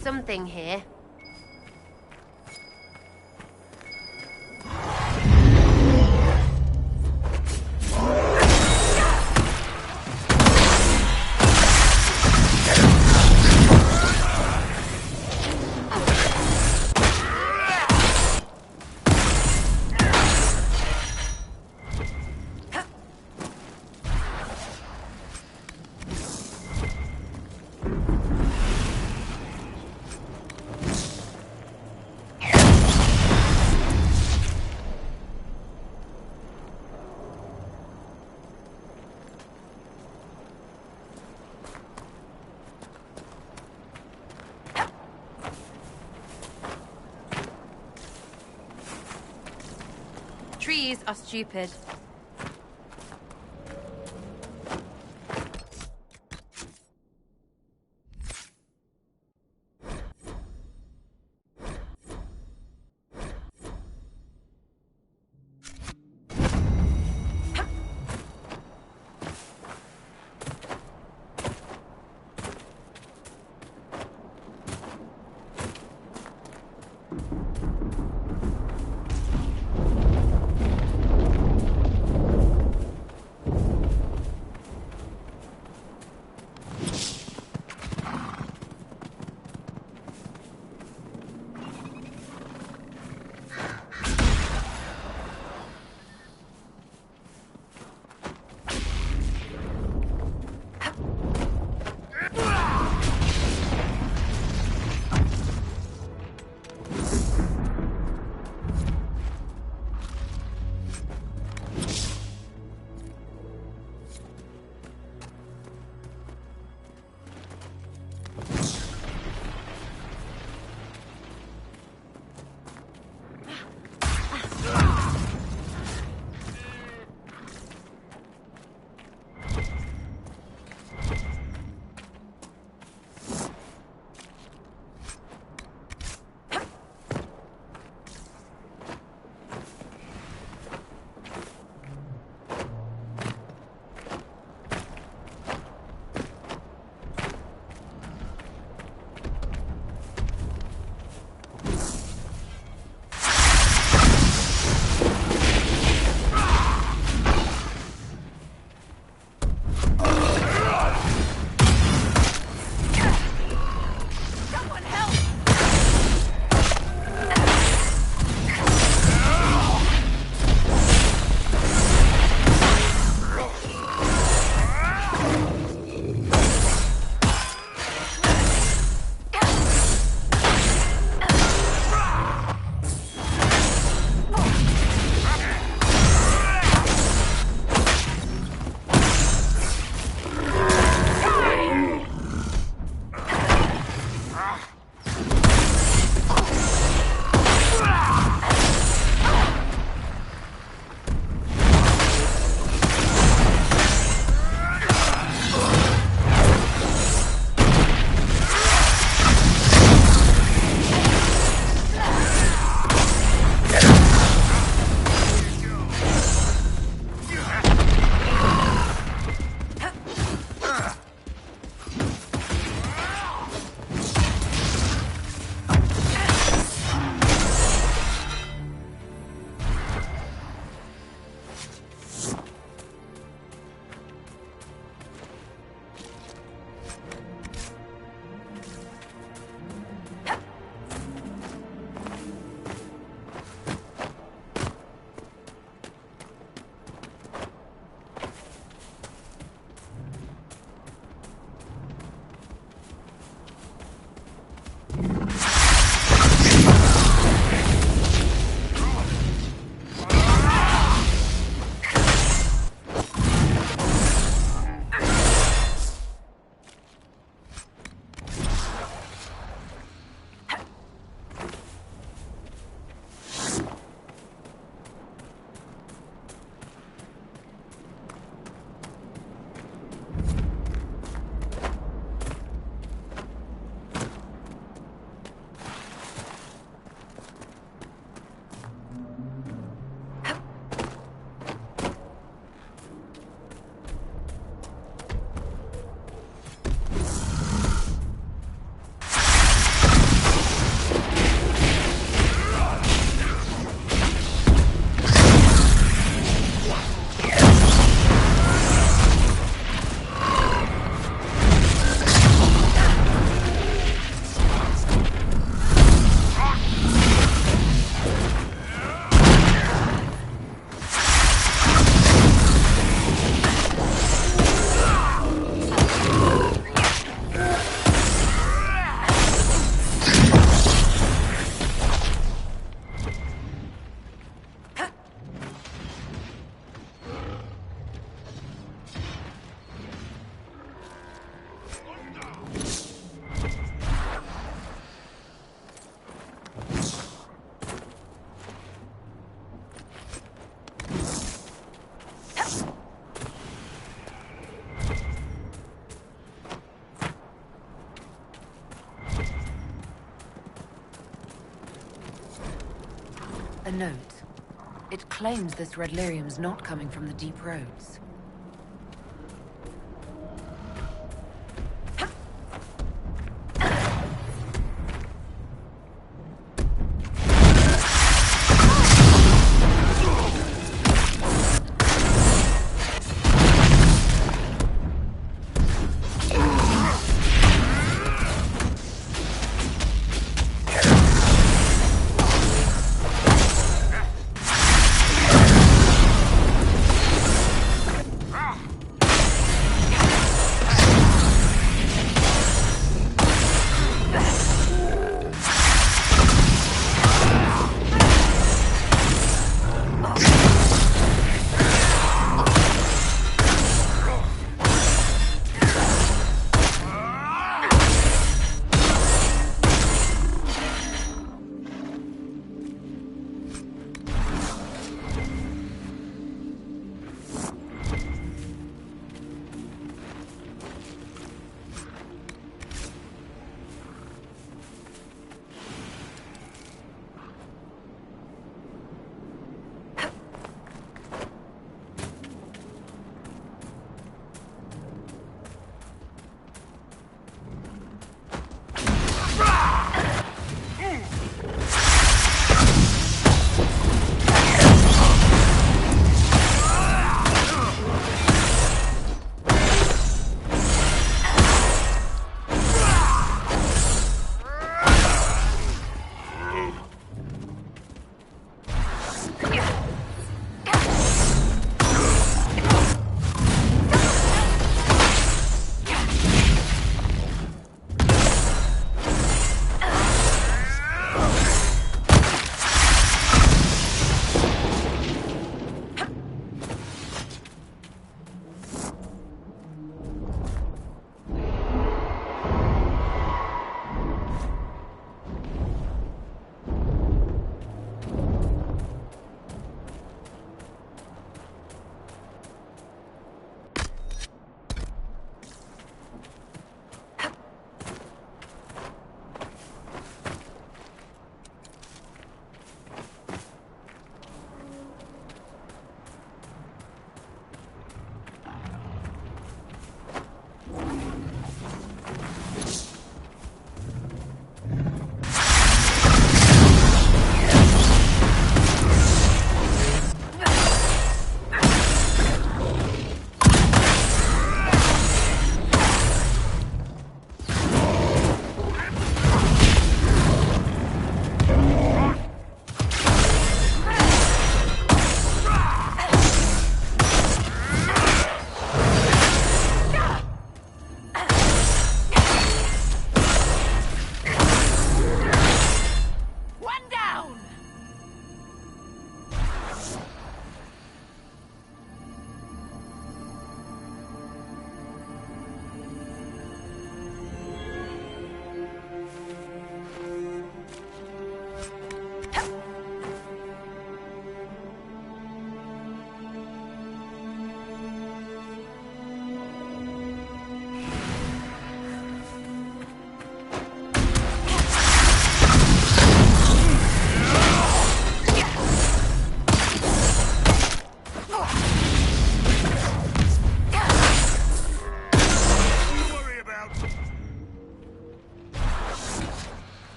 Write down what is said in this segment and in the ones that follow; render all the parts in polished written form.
something here. Trees are stupid. A note. It claims this red lyrium's not coming from the deep roads.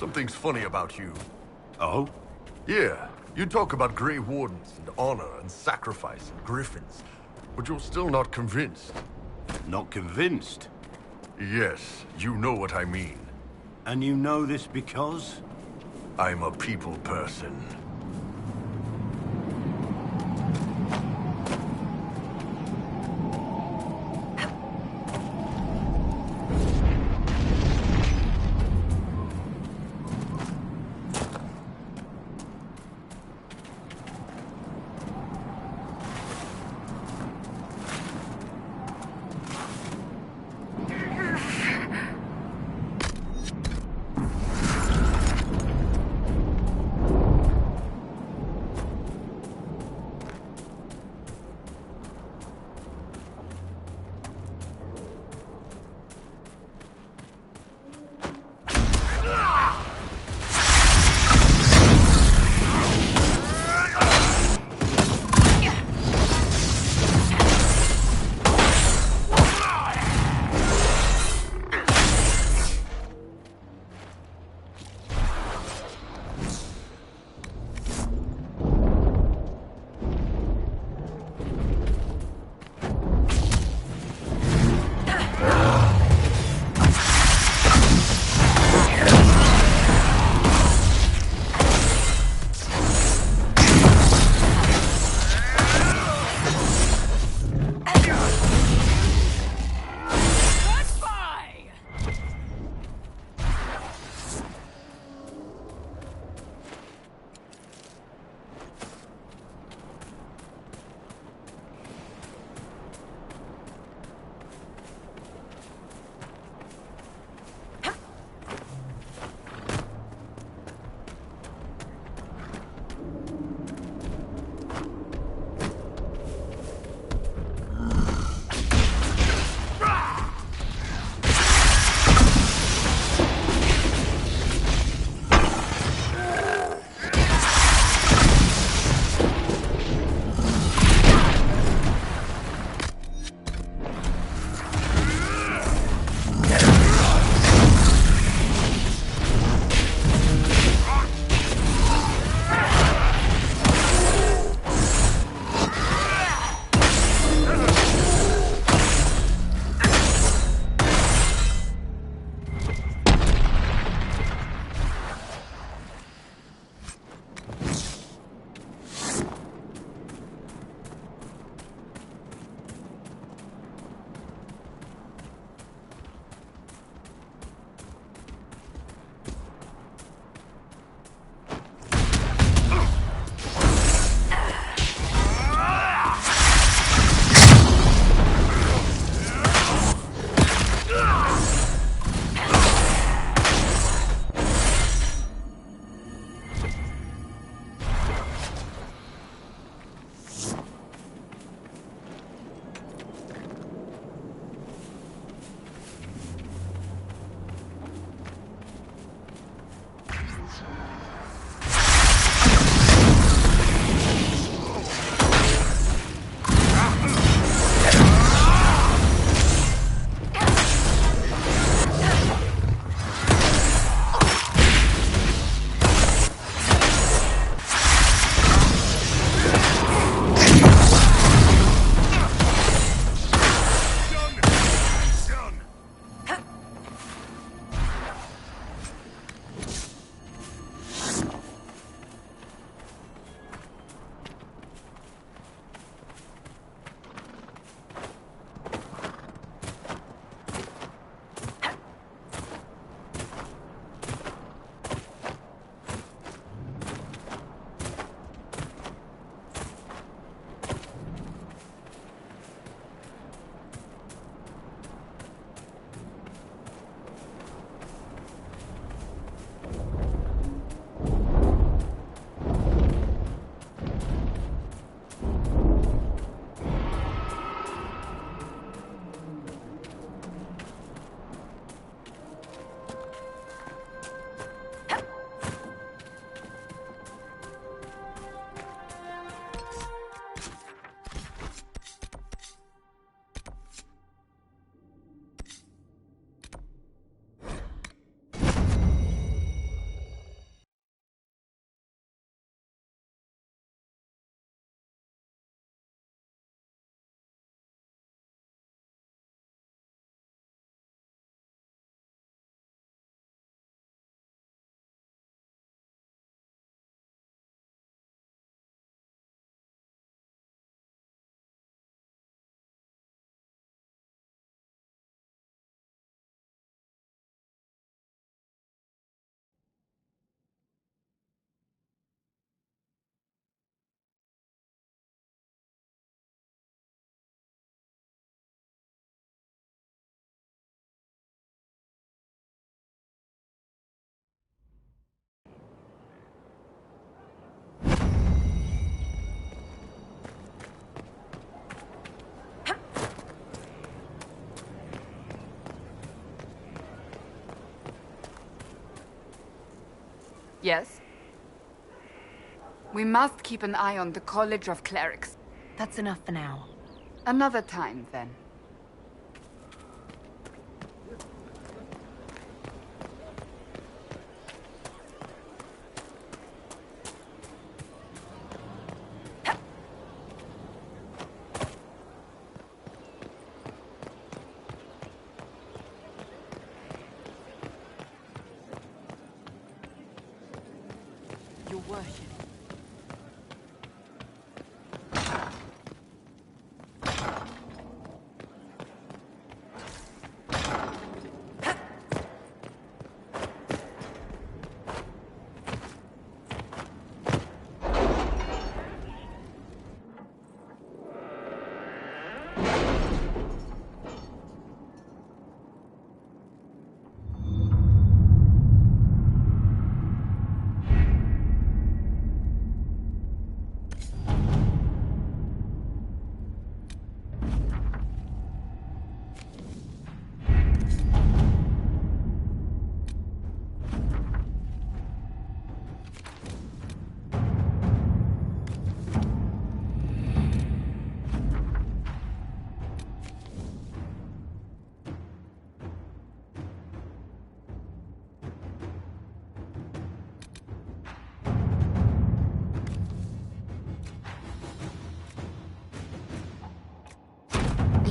Something's funny about you. Oh? Yeah, you talk about Grey Wardens and honor and sacrifice and griffins, but you're still not convinced. Not convinced? Yes, you know what I mean. And you know this because? I'm a people person. Yes? We must keep an eye on the College of Clerics. That's enough for now. Another time, then. Your worship.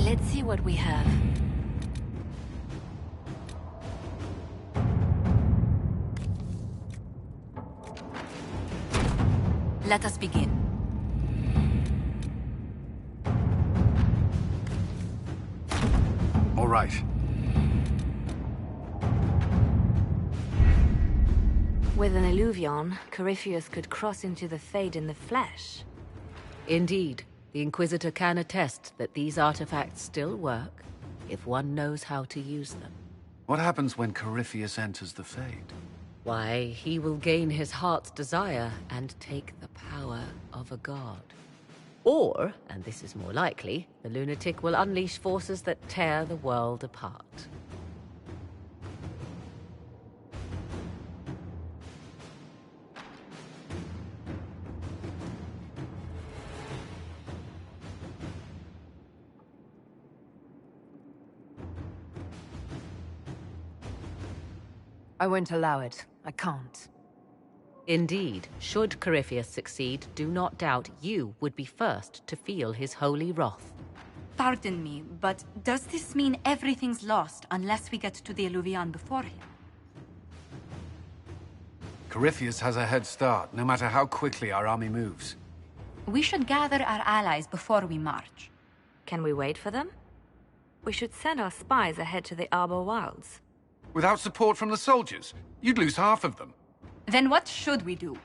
Let's see what we have. Let us begin. All right. With an Illuvion, Corypheus could cross into the Fade in the flesh. Indeed, the Inquisitor can attest that these artifacts still work, if one knows how to use them. What happens when Corypheus enters the Fade? Why, he will gain his heart's desire and take the power of a god. Or, and this is more likely, the lunatic will unleash forces that tear the world apart. I won't allow it. I can't. Indeed, should Corypheus succeed, do not doubt you would be first to feel his holy wrath. Pardon me, but does this mean everything's lost unless we get to the Illuvion before him? Corypheus has a head start, no matter how quickly our army moves. We should gather our allies before we march. Can we wait for them? We should send our spies ahead to the Arbor Wilds. Without support from the soldiers, you'd lose half of them. Then what should we do?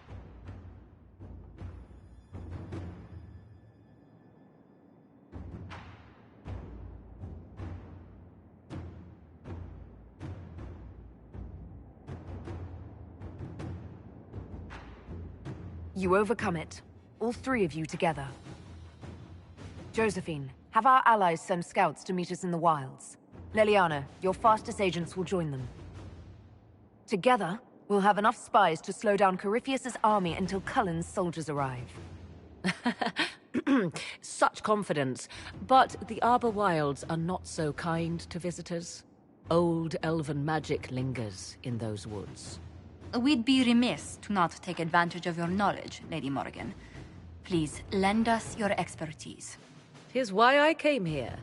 You overcome it. All three of you together. Josephine, have our allies send scouts to meet us in the wilds. Leliana, your fastest agents will join them. Together, we'll have enough spies to slow down Corypheus's army until Cullen's soldiers arrive. Such confidence. But the Arbor Wilds are not so kind to visitors. Old elven magic lingers in those woods. We'd be remiss to not take advantage of your knowledge, Lady Morrigan. Please, lend us your expertise. 'Tis why I came here.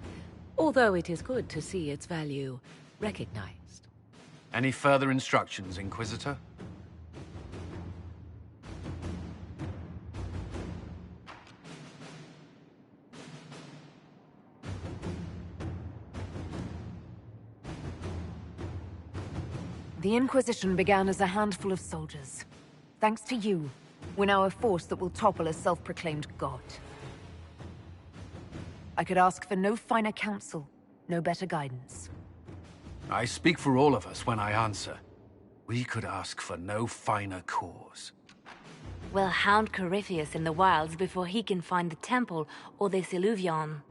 Although it is good to see its value recognized. Any further instructions, Inquisitor? The Inquisition began as a handful of soldiers. Thanks to you, we're now a force that will topple a self-proclaimed god. I could ask for no finer counsel, no better guidance. I speak for all of us when I answer. We could ask for no finer cause. We'll hound Corypheus in the wilds before he can find the temple or this Illuvion.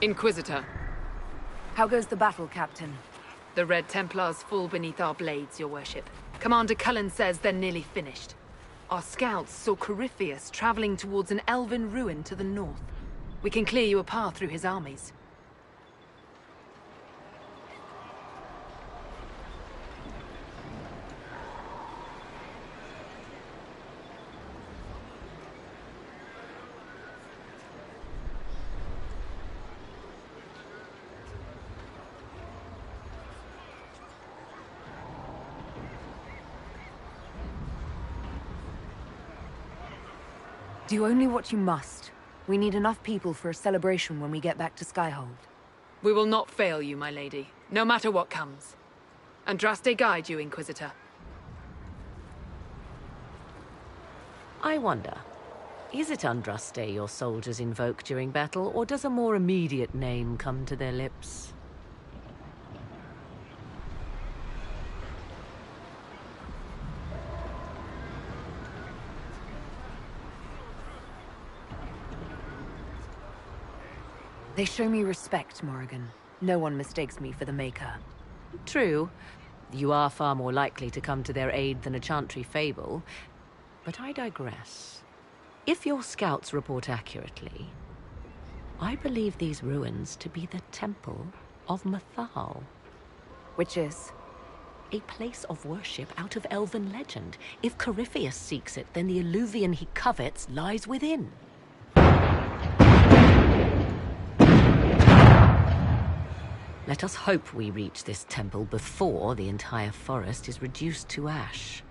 Inquisitor, How goes the battle, Captain? the Red Templars fall beneath our blades, your worship. Commander Cullen says they're nearly finished. Our scouts saw Corypheus traveling towards an elven ruin to the north. We can clear you a path through his armies. Do only what you must. We need enough people for a celebration when we get back to Skyhold. We will not fail you, my lady, no matter what comes. Andraste guide you, Inquisitor. I wonder, is it Andraste your soldiers invoke during battle, or does a more immediate name come to their lips? They show me respect, Morrigan. No one mistakes me for the Maker. True. You are far more likely to come to their aid than a Chantry fable. But I digress. If your scouts report accurately, I believe these ruins to be the Temple of Mathal. Which is? A place of worship out of elven legend. If Corypheus seeks it, then the Eluvian he covets lies within. Let us hope we reach this temple before the entire forest is reduced to ash.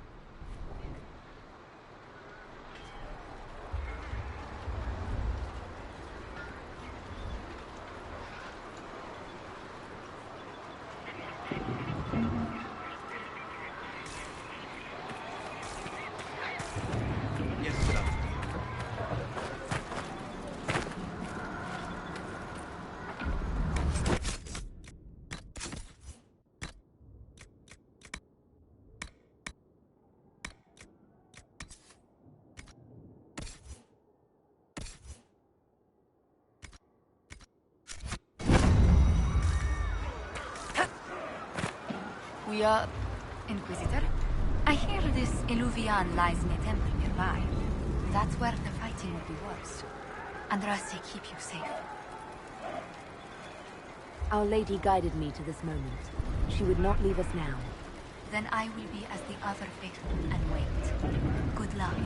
We are... Inquisitor? I hear this Eluvian lies in a temple nearby. That's where the fighting will be worst. Andraste, keep you safe. Our Lady guided me to this moment. She would not leave us now. Then I will be as the other faithful and wait. Good luck.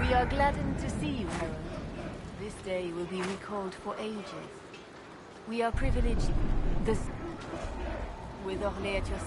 We are gladdened to see you, Herald. This day will be recalled for ages. We are privileged. This... with Orlais at your...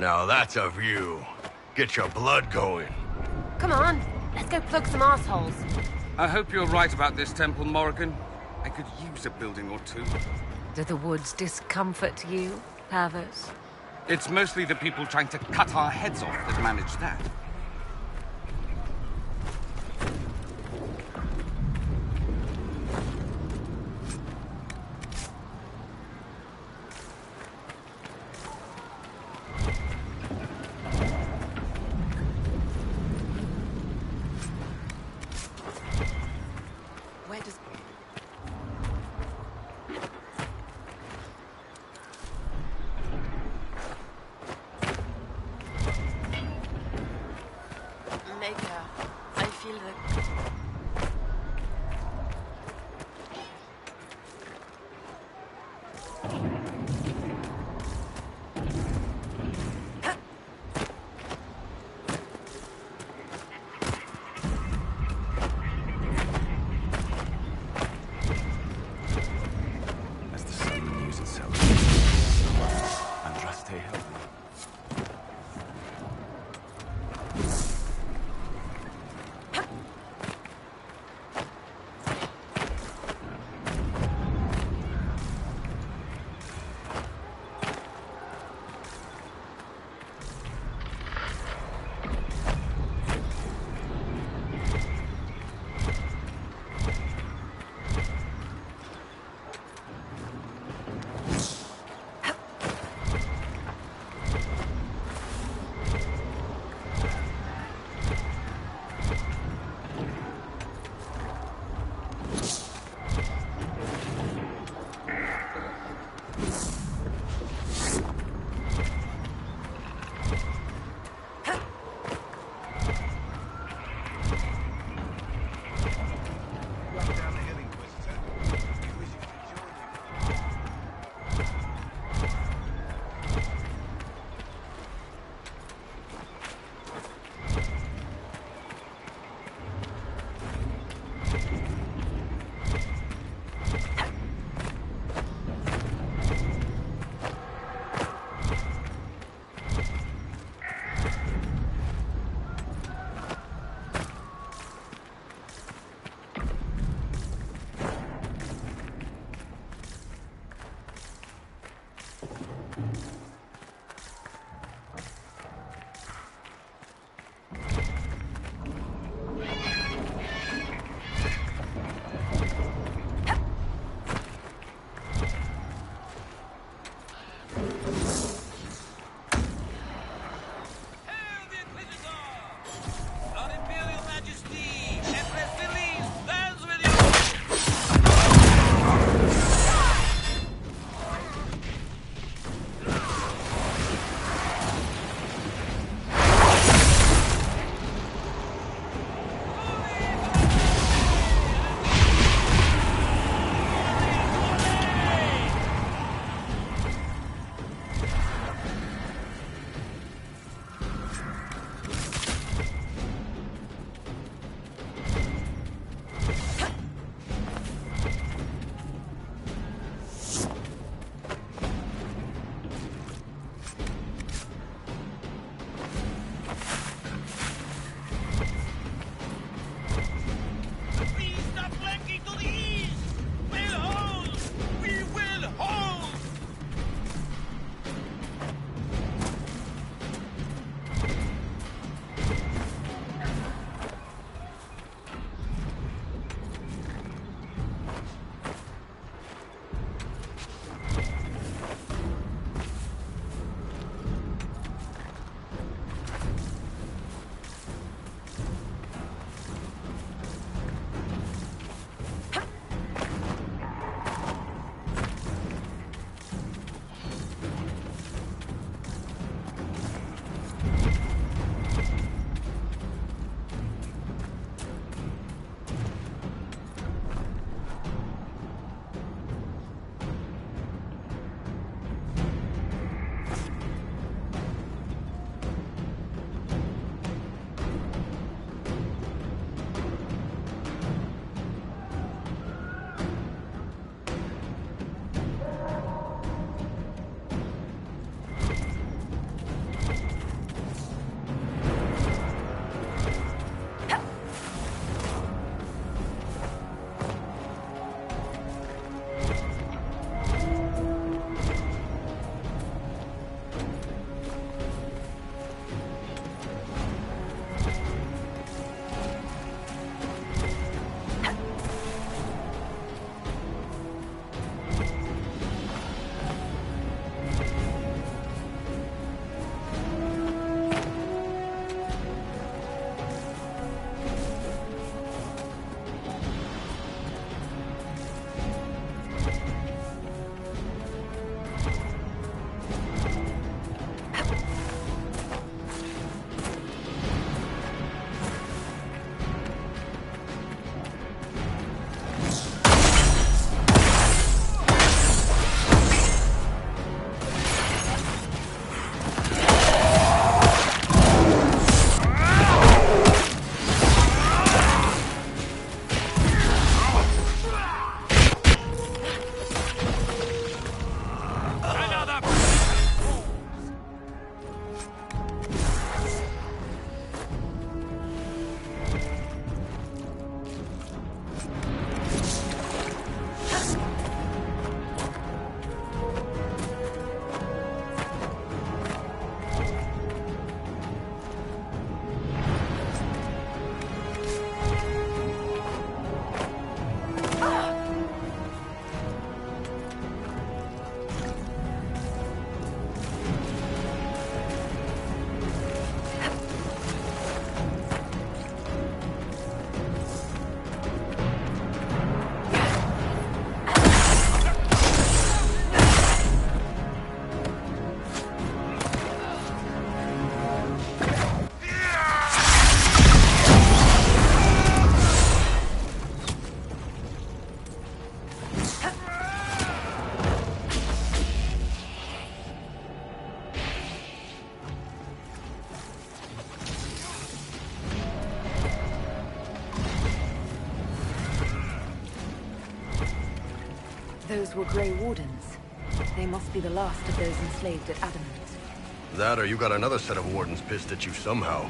Now that's a view. Get your blood going. Come on, let's go plug some assholes. I hope you're right about this temple, Morrigan. I could use a building or two. Do the woods discomfort you, Pavos? It's mostly the people trying to cut our heads off that manage that. Where does... Those were Grey Wardens. They must be the last of those enslaved at Adamant. That or you got another set of wardens pissed at you somehow.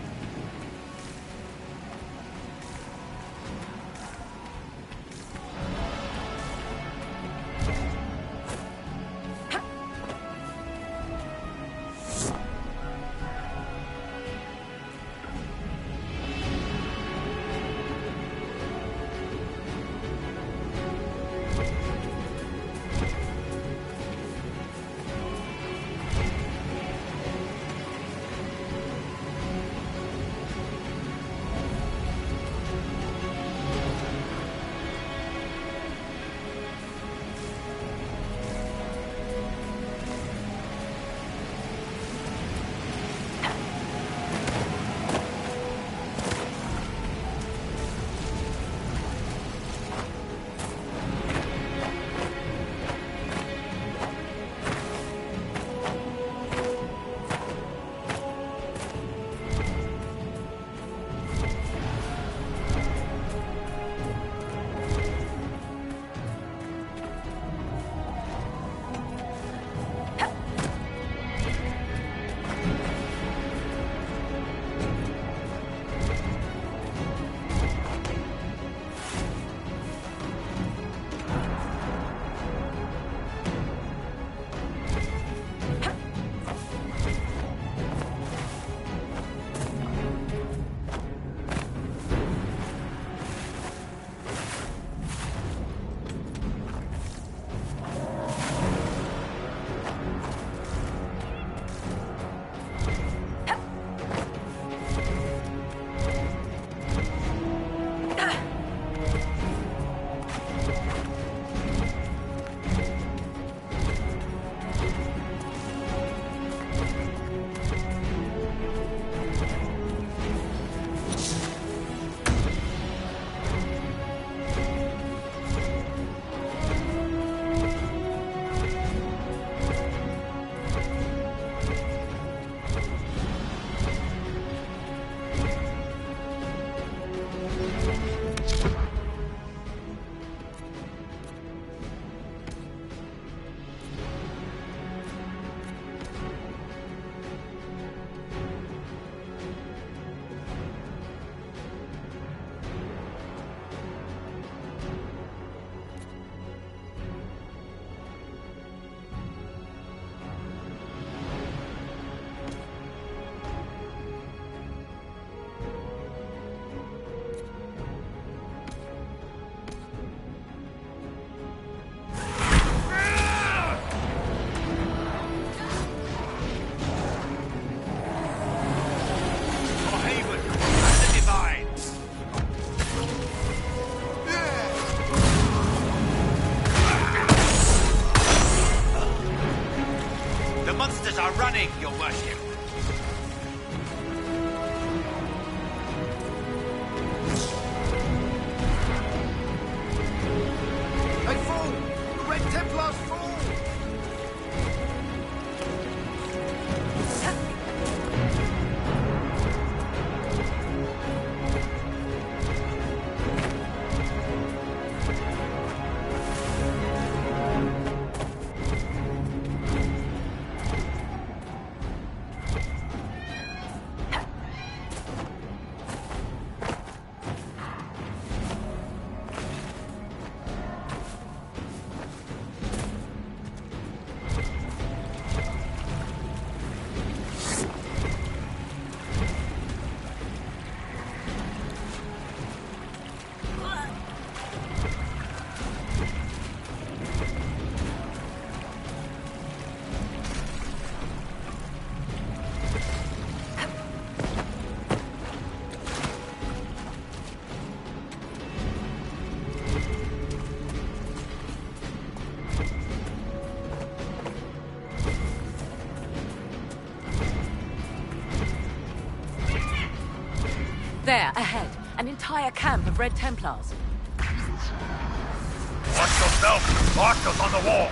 There, ahead. An entire camp of Red Templars. Watch yourself! Markers on the wall!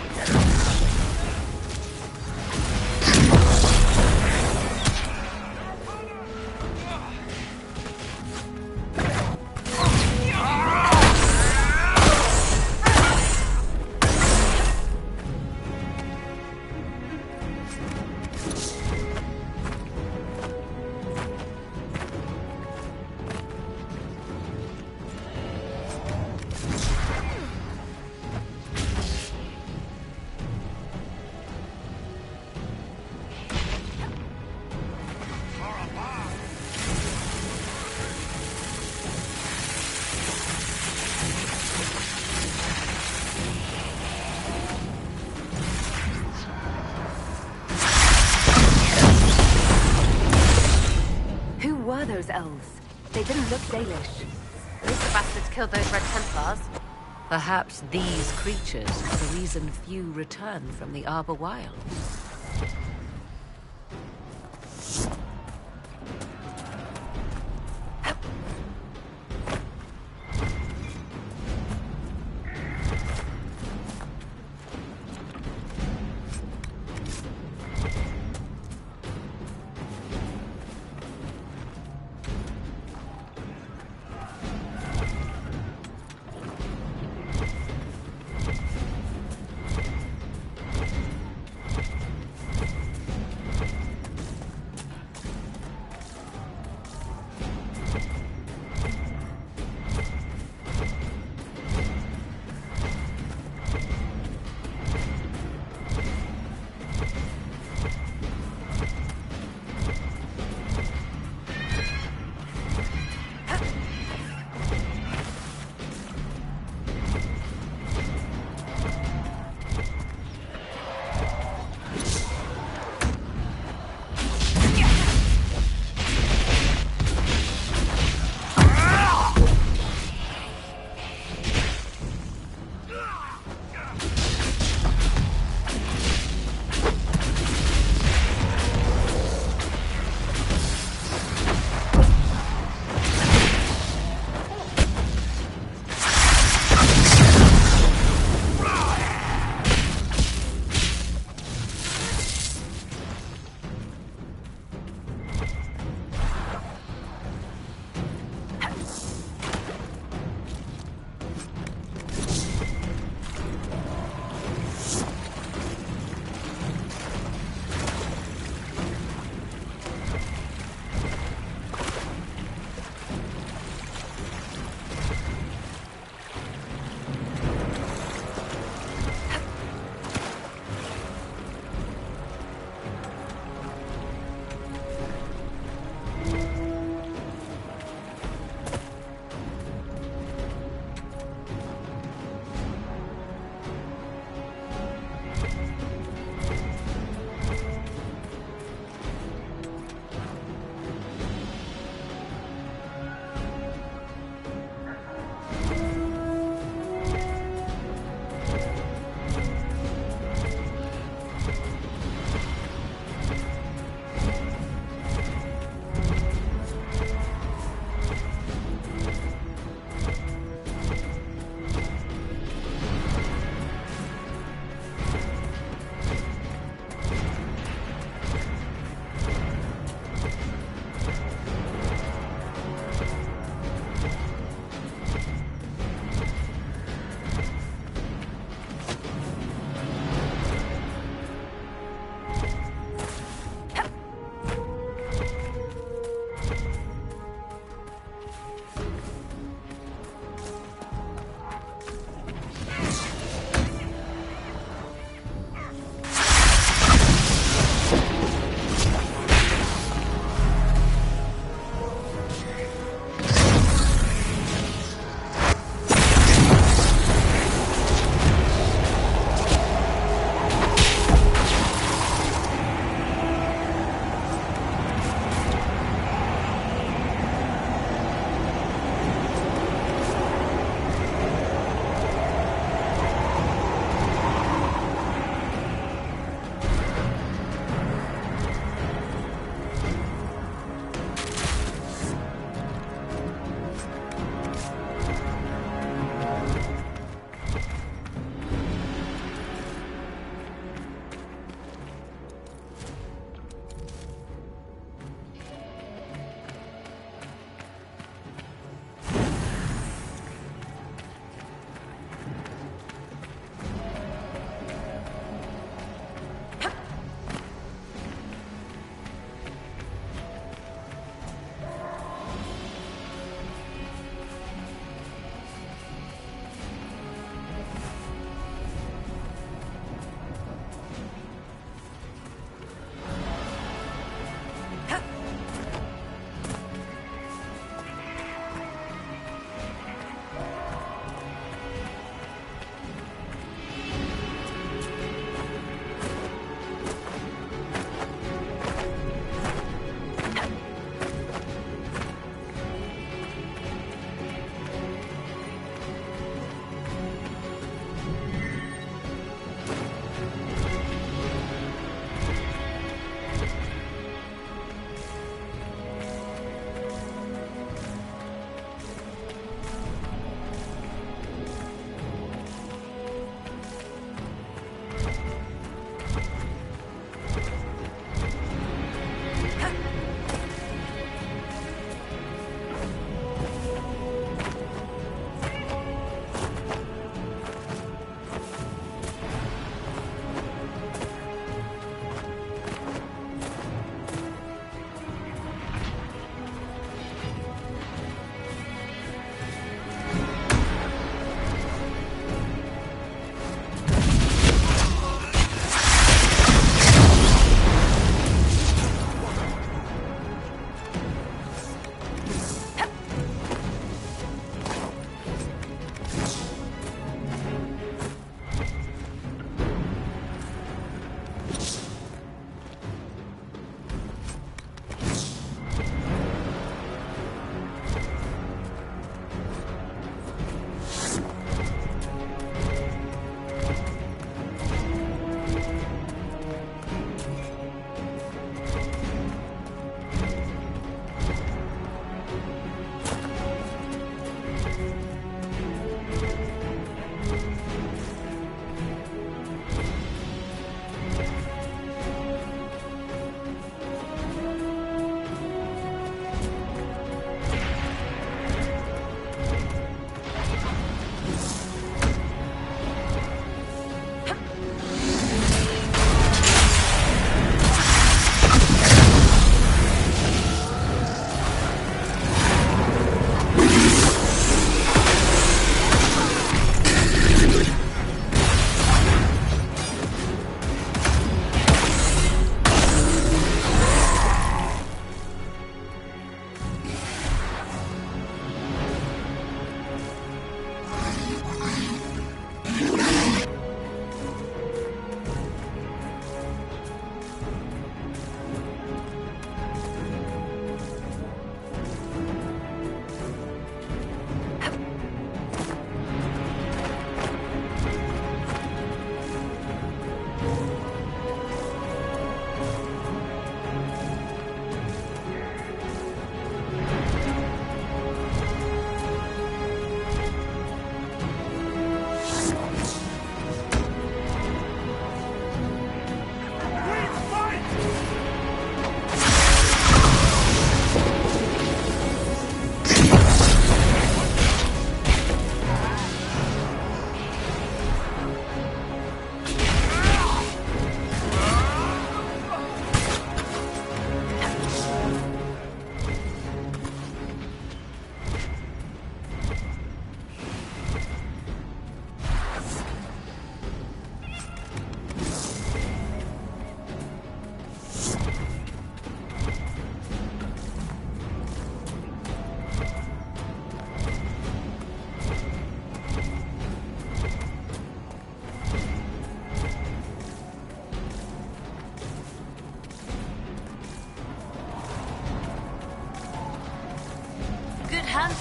those elves. They didn't look Dalish. At least the bastards killed those Red Templars. Perhaps these creatures are the reason few return from the Arbor Wilds.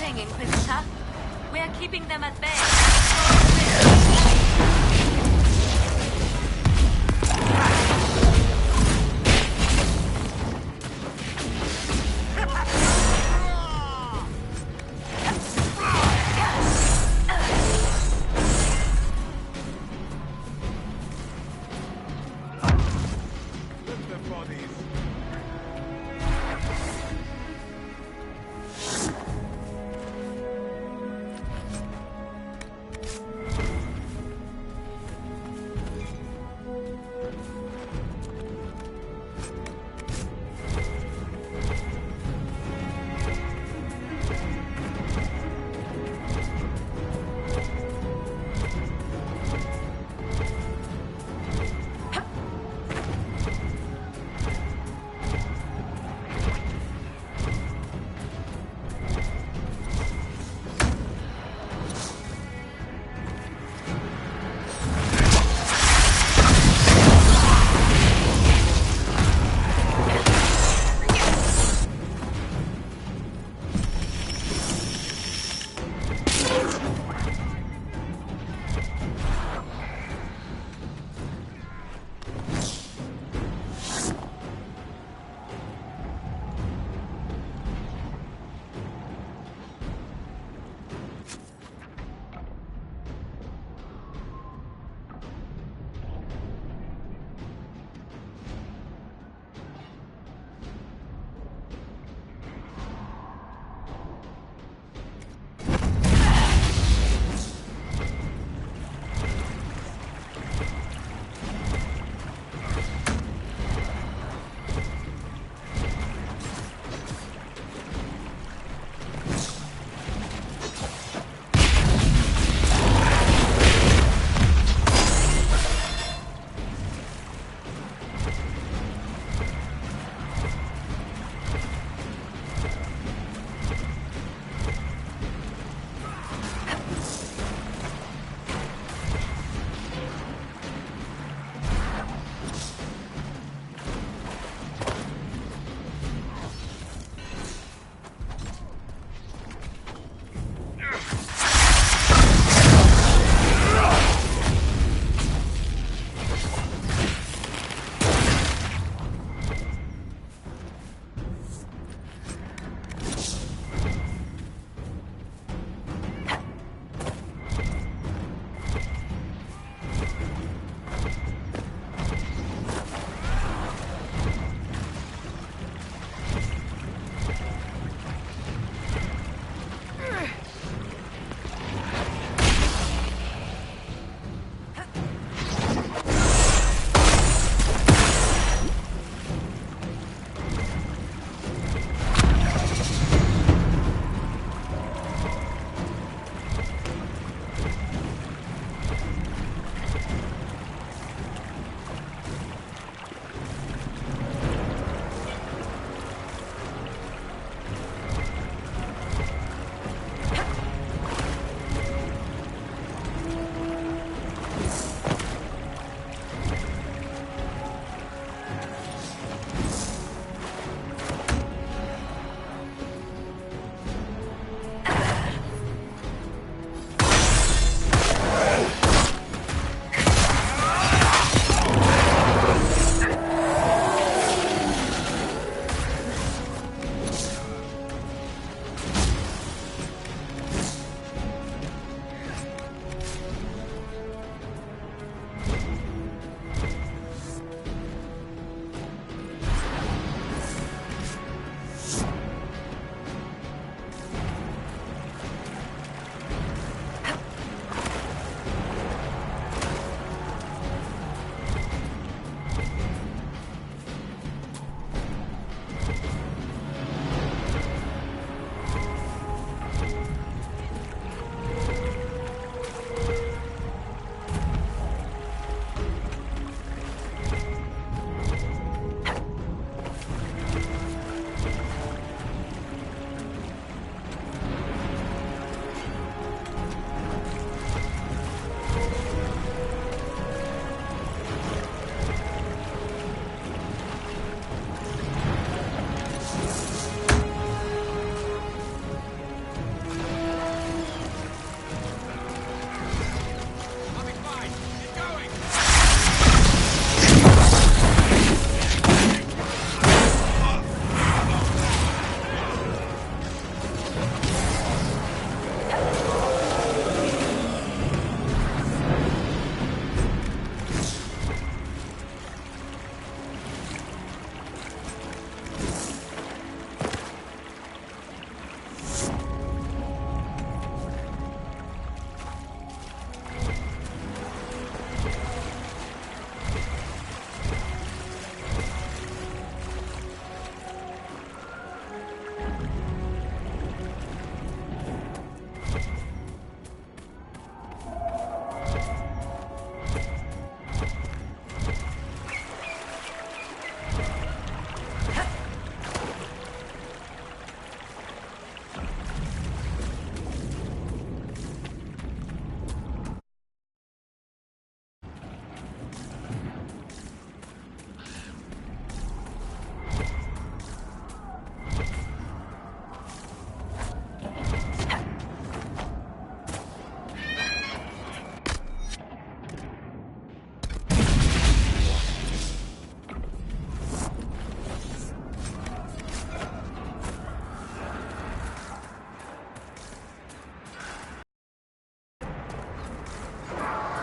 thing, Inquisitor. We're keeping them at bay.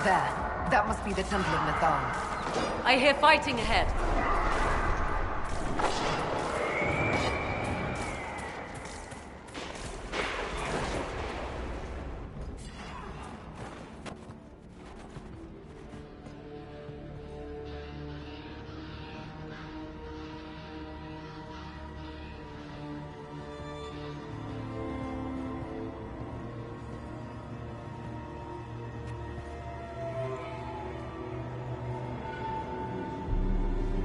There. That must be the Temple of Mythal. I hear fighting ahead.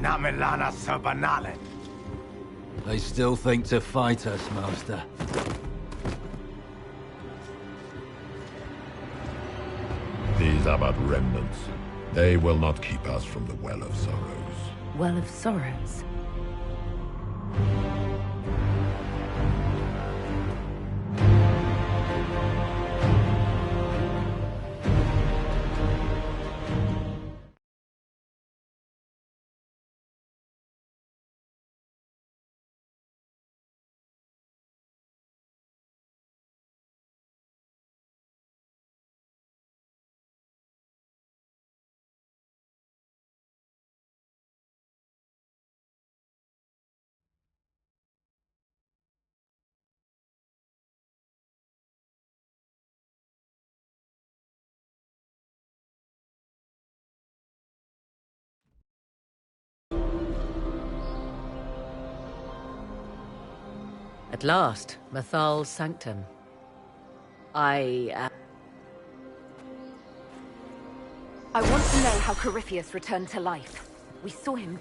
Namelana Sabanale. They still think to fight us, Master. These are but remnants. They will not keep us from the Well of Sorrows. Well of Sorrows? At last, Mythal's sanctum. I want to know how Corypheus returned to life. We saw him...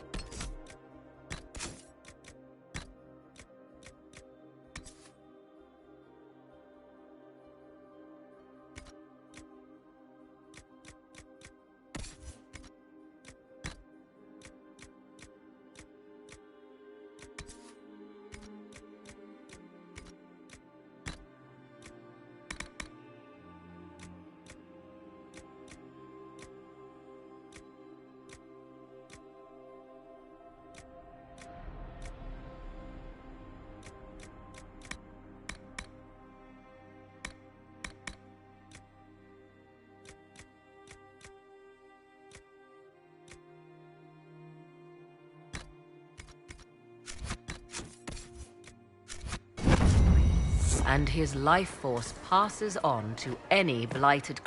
and his life force passes on to any blighted...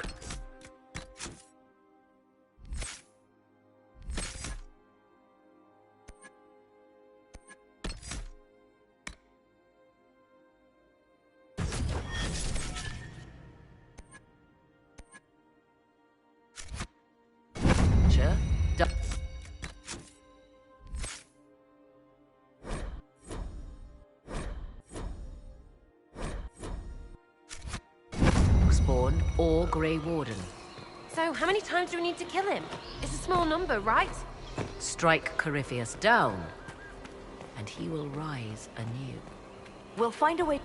Spawn or Grey Warden. So, how many times do we need to kill him? It's a small number, right? Strike Corypheus down, and he will rise anew. We'll find a way...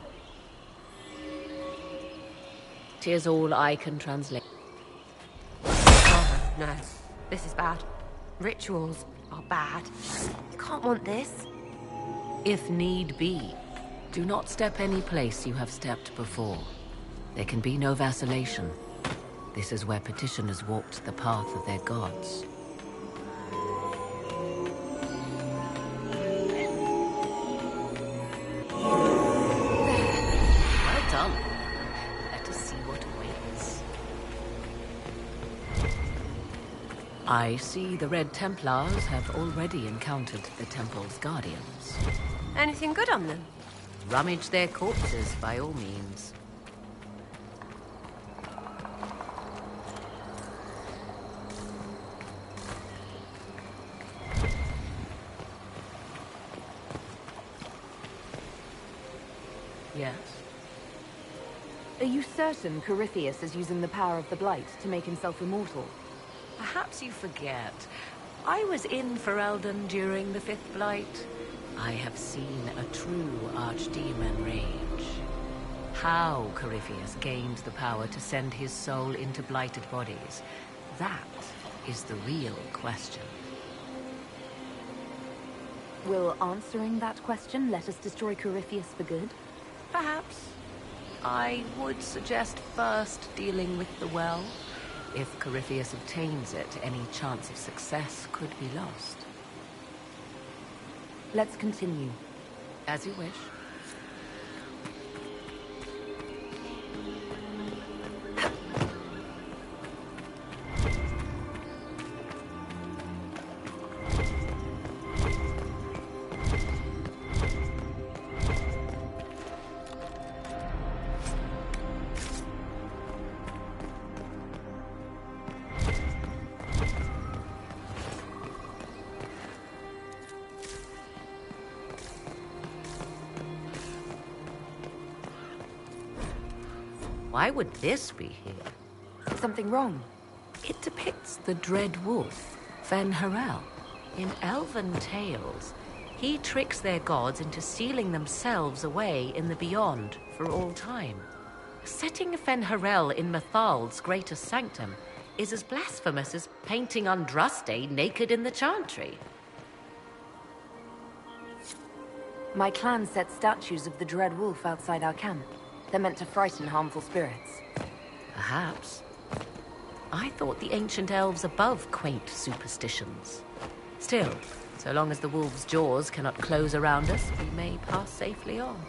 'Tis all I can translate. Oh, no. This is bad. Rituals are bad. You can't want this. If need be, do not step any place you have stepped before. There can be no vacillation. This is where petitioners walked the path of their gods. Well done. Let us see what awaits. I see the Red Templars have already encountered the Temple's guardians. Anything good on them? Rummage their corpses by all means. Yes? Are you certain Corypheus is using the power of the Blight to make himself immortal? Perhaps you forget. I was in Ferelden during the Fifth Blight. I have seen a true archdemon rage. How Corypheus gained the power to send his soul into blighted bodies, that is the real question. Will answering that question let us destroy Corypheus for good? Perhaps. I would suggest first dealing with the well. If Corypheus obtains it, any chance of success could be lost. Let's continue. As you wish. Why would this be here? Something wrong? It depicts the Dread Wolf, Fen-Harel. In elven tales, he tricks their gods into sealing themselves away in the Beyond for all time. Setting Fen-Harel in Mythal's greatest sanctum is as blasphemous as painting Andraste naked in the Chantry. My clan set statues of the Dread Wolf outside our camp. They're meant to frighten harmful spirits. Perhaps. I thought the ancient elves above quaint superstitions. Still, so long as the wolf's jaws cannot close around us, we may pass safely on.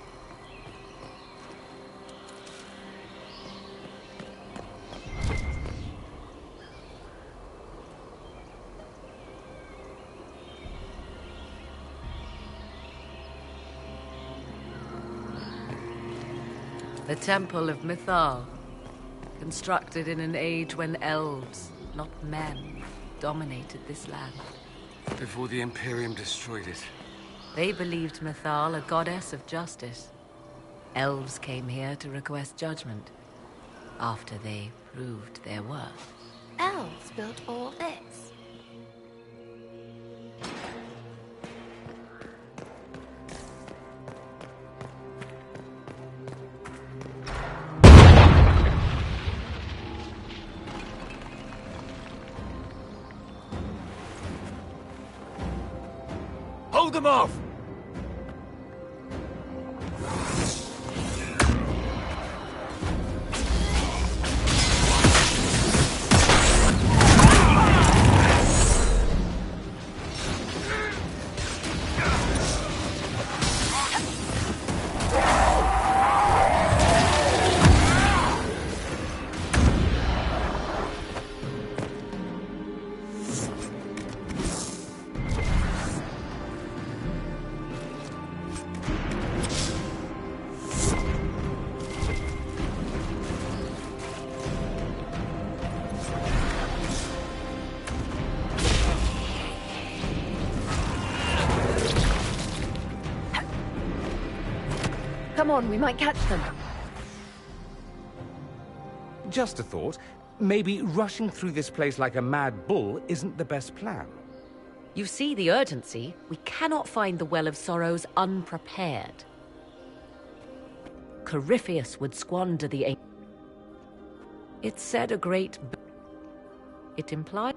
The Temple of Mythal, constructed in an age when elves, not men, dominated this land. Before the Imperium destroyed it. They believed Mythal a goddess of justice. Elves came here to request judgment, after they proved their worth. Elves built all this. Hold them off! Come on, we might catch them. Just a thought. Maybe rushing through this place like a mad bull isn't the best plan. You see the urgency? We cannot find the Well of Sorrows unprepared. Corypheus would squander the... It said a great... It implied...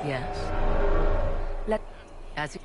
Yes. As you...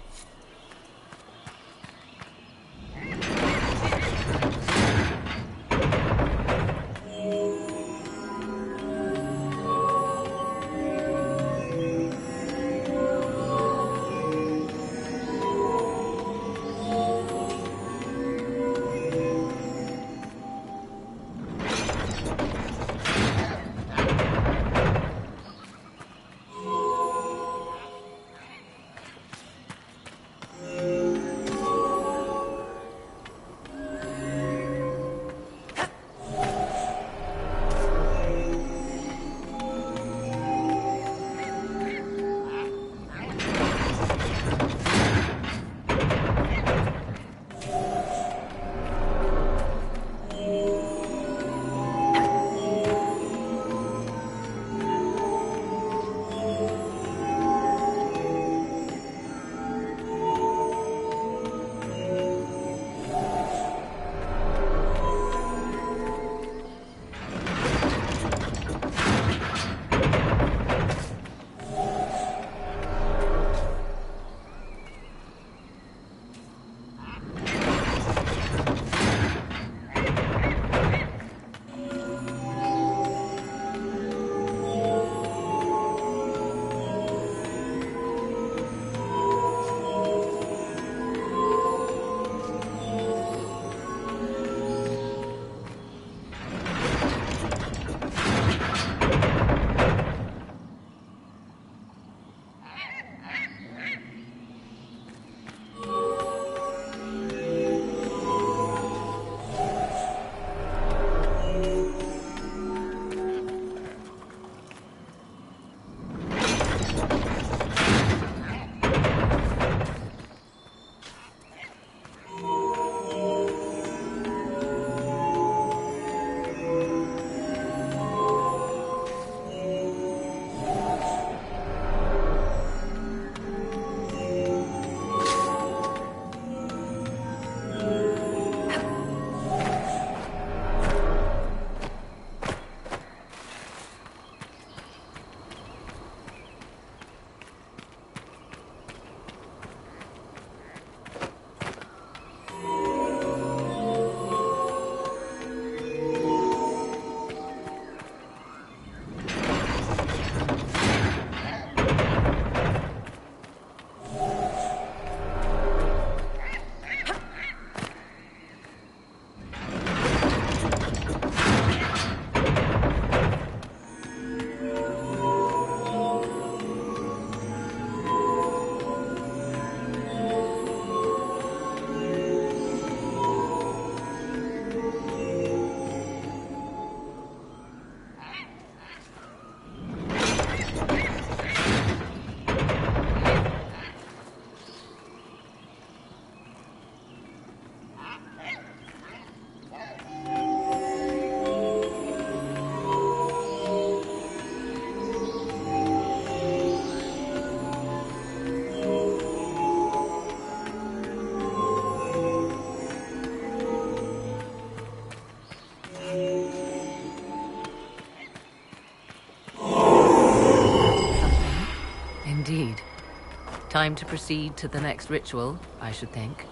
Time to proceed to the next ritual, I should think.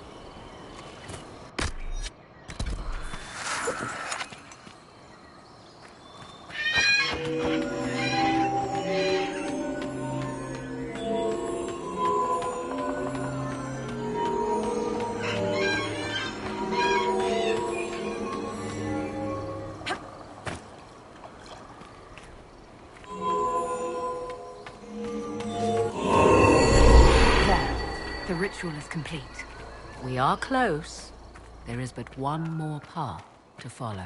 The ritual is complete. We are close. There is but one more path to follow.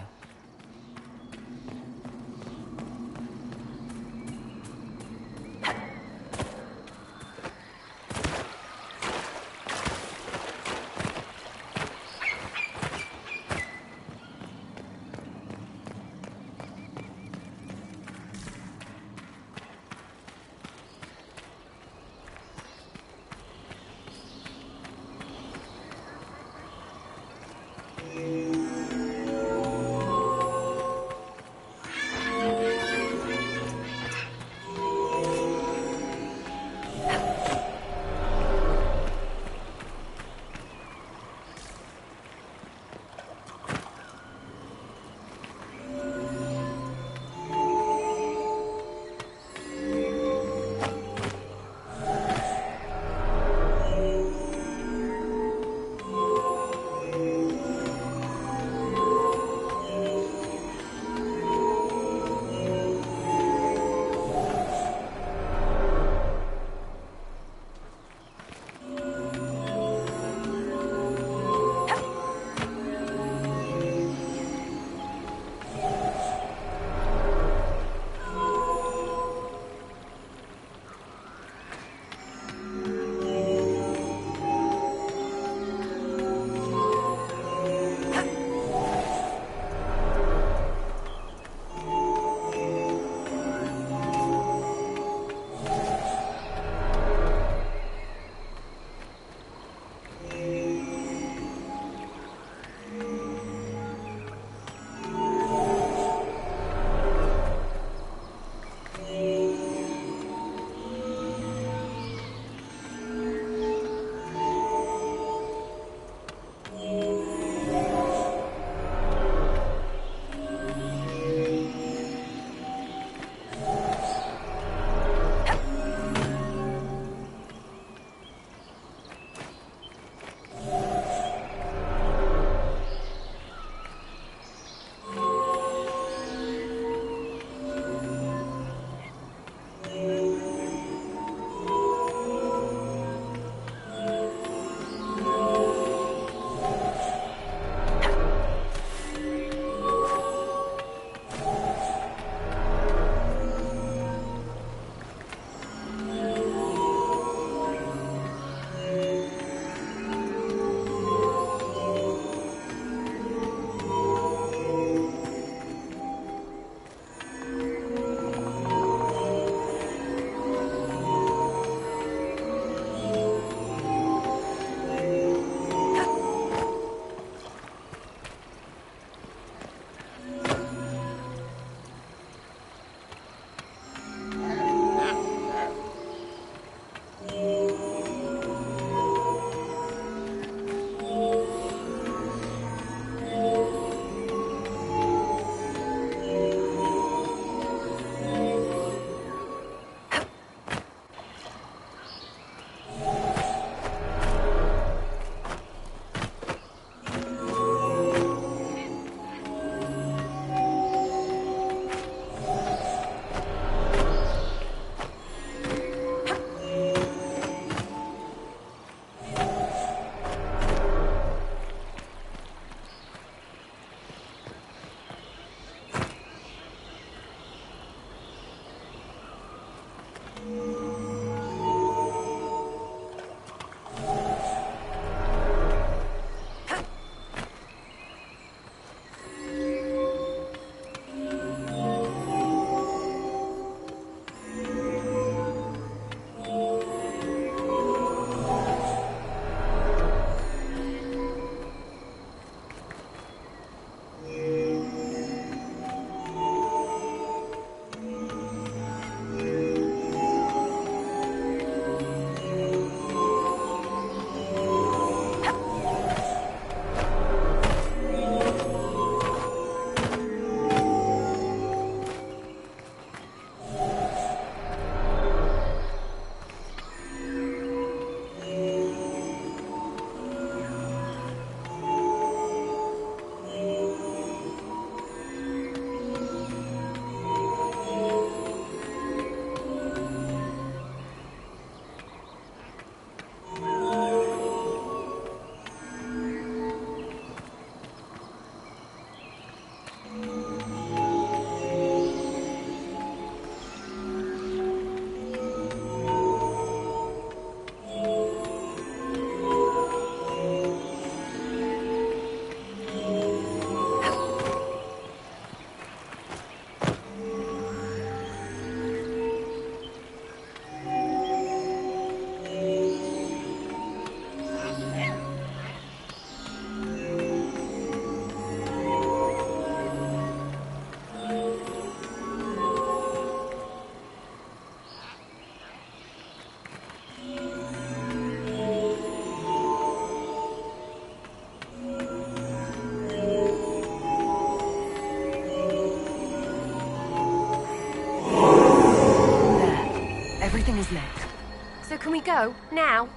go? Now?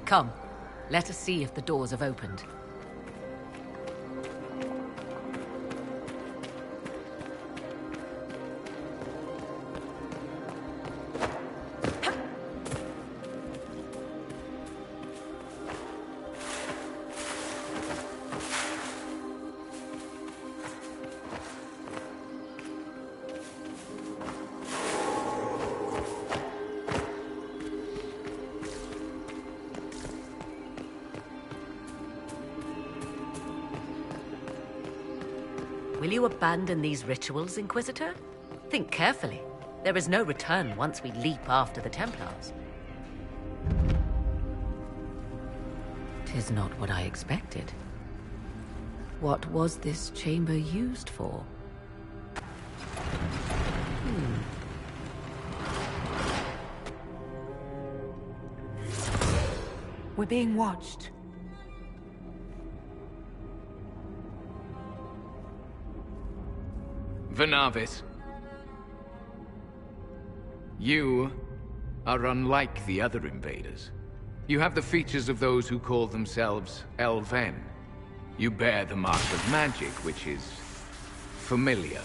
Come, let us see if the doors have opened. Will you abandon these rituals, Inquisitor? Think carefully. There is no return once we leap after the Templars. 'Tis not what I expected. What was this chamber used for? We're being watched. Venavis. You are unlike the other invaders. You have the features of those who call themselves Elven. You bear the mark of magic, which is familiar.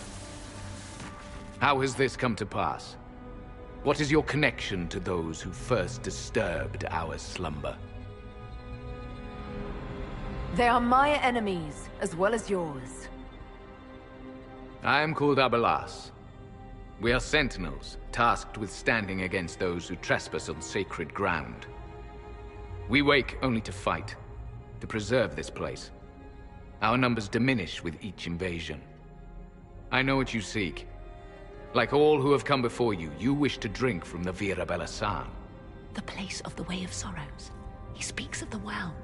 How has this come to pass? What is your connection to those who first disturbed our slumber? They are my enemies, as well as yours. I am called Abelas. We are sentinels, tasked with standing against those who trespass on sacred ground. We wake only to fight, to preserve this place. Our numbers diminish with each invasion. I know what you seek. Like all who have come before you, you wish to drink from the Vira Belasan. The place of the Way of Sorrows. He speaks of the well.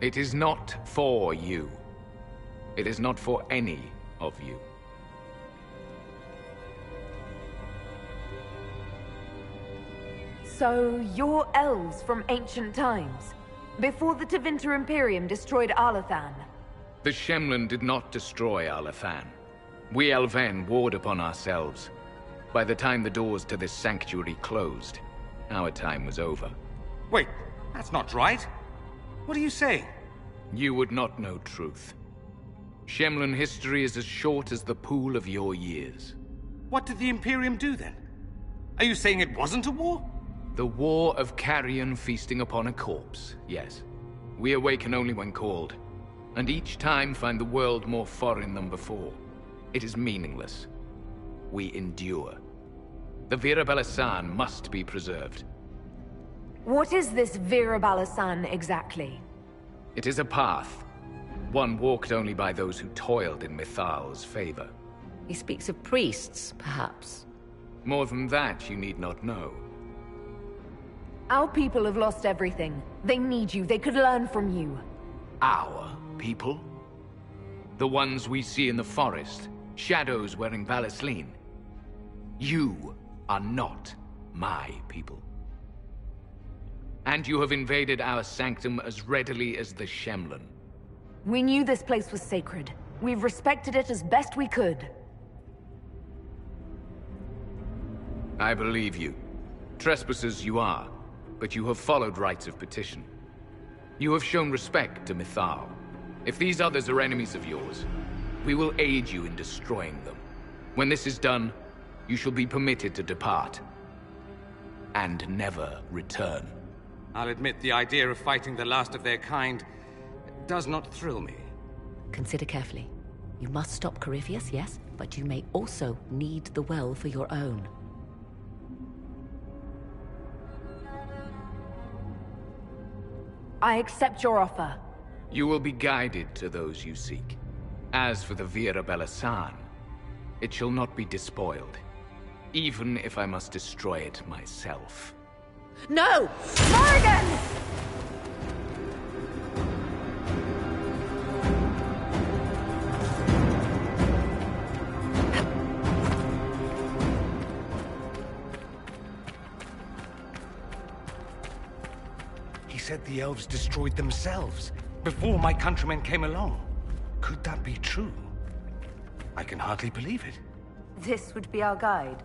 It is not for you. It is not for any of you. So, you're elves from ancient times, before the Tevinter Imperium destroyed Arlathan. The Shemlen did not destroy Arlathan. We Elven warred upon ourselves. By the time the doors to this sanctuary closed, our time was over. Wait, that's not right. What are you saying? You would not know truth. Shemlen history is as short as the pool of your years. What did the Imperium do then? Are you saying it wasn't a war? The war of carrion feasting upon a corpse, yes. We awaken only when called, and each time find the world more foreign than before. It is meaningless. We endure. The Vira Belasan must be preserved. What is this Vira Belasan exactly? It is a path. One walked only by those who toiled in Mithal's favor. He speaks of priests, perhaps. More than that, you need not know. Our people have lost everything. They need you. They could learn from you. Our people? The ones we see in the forest, shadows wearing Valisleen. You are not my people. And you have invaded our sanctum as readily as the Shemlen. We knew this place was sacred. We've respected it as best we could. I believe you. Trespassers you are, but you have followed rites of petition. You have shown respect to Mythal. If these others are enemies of yours, we will aid you in destroying them. When this is done, you shall be permitted to depart. And never return. I'll admit the idea of fighting the last of their kind does not thrill me. Consider carefully. You must stop Corypheus, yes, but you may also need the well for your own. I accept your offer. You will be guided to those you seek. As for the Vira Belasan, it shall not be despoiled, even if I must destroy it myself. No! Morrigan! He said the elves destroyed themselves before my countrymen came along. Could that be true? I can hardly believe it. This would be our guide.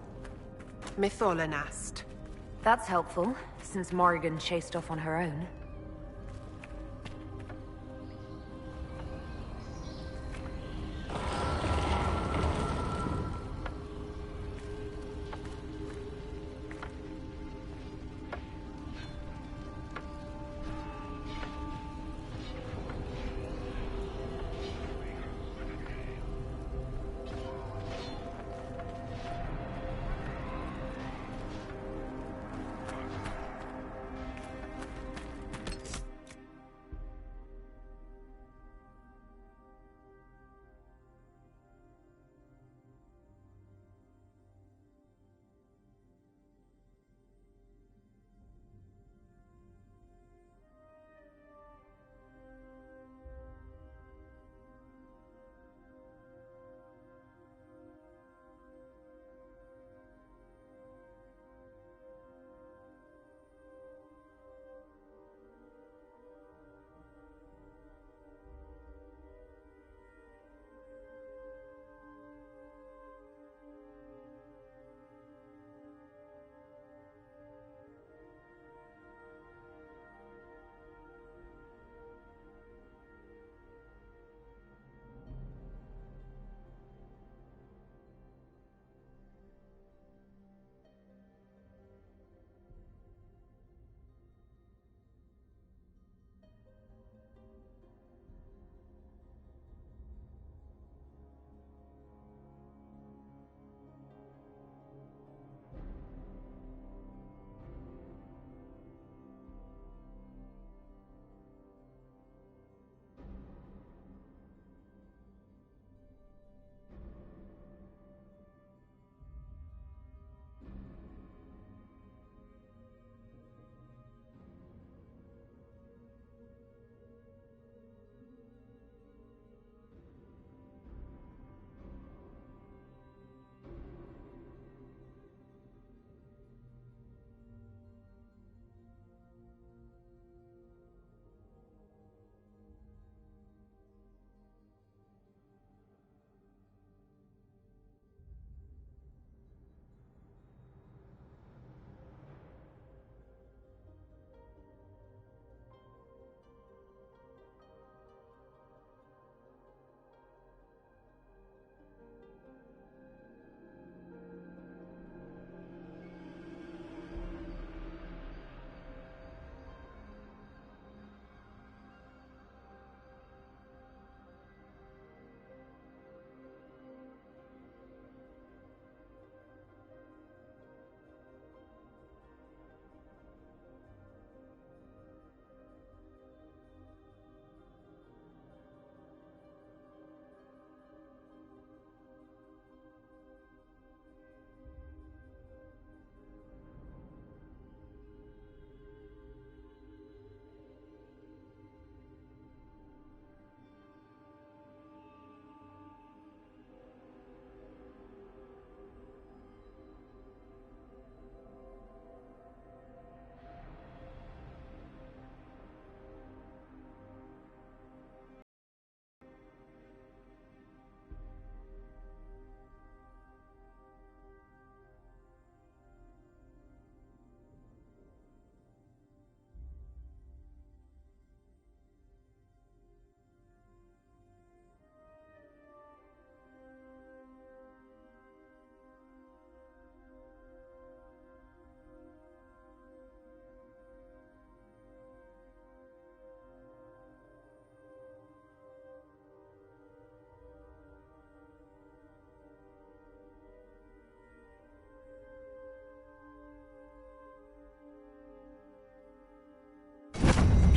Mytholanast. That's helpful, since Morrigan chased off on her own.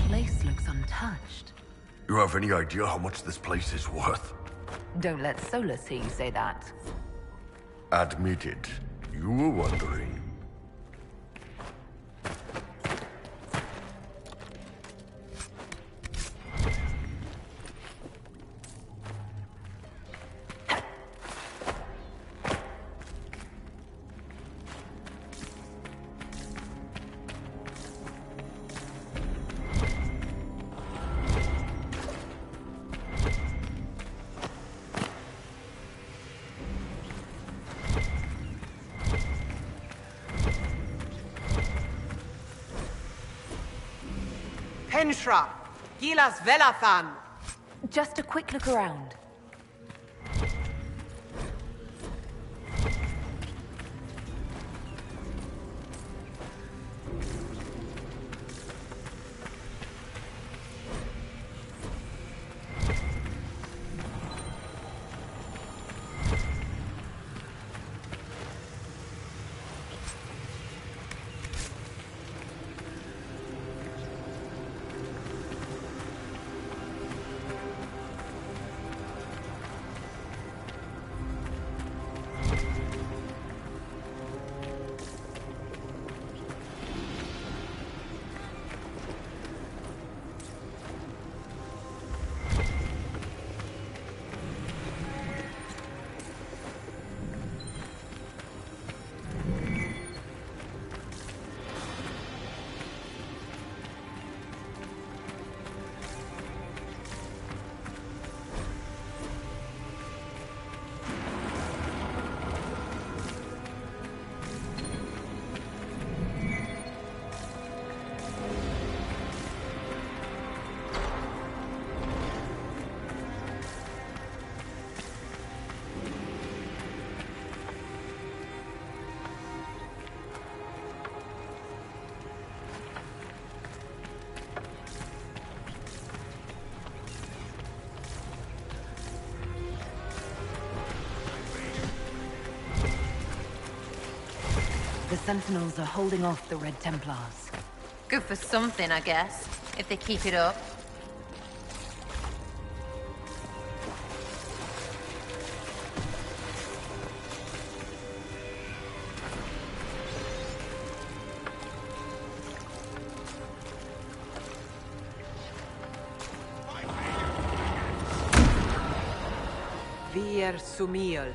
Place looks untouched. You have any idea how much this place is worth? Don't let Solus hear you say that. Admit it. You were wondering. Tenshra, Gilas Velathan. Just a quick look around. The Sentinels are holding off the Red Templars. Good for something, I guess, if they keep it up. Vir Sumiel.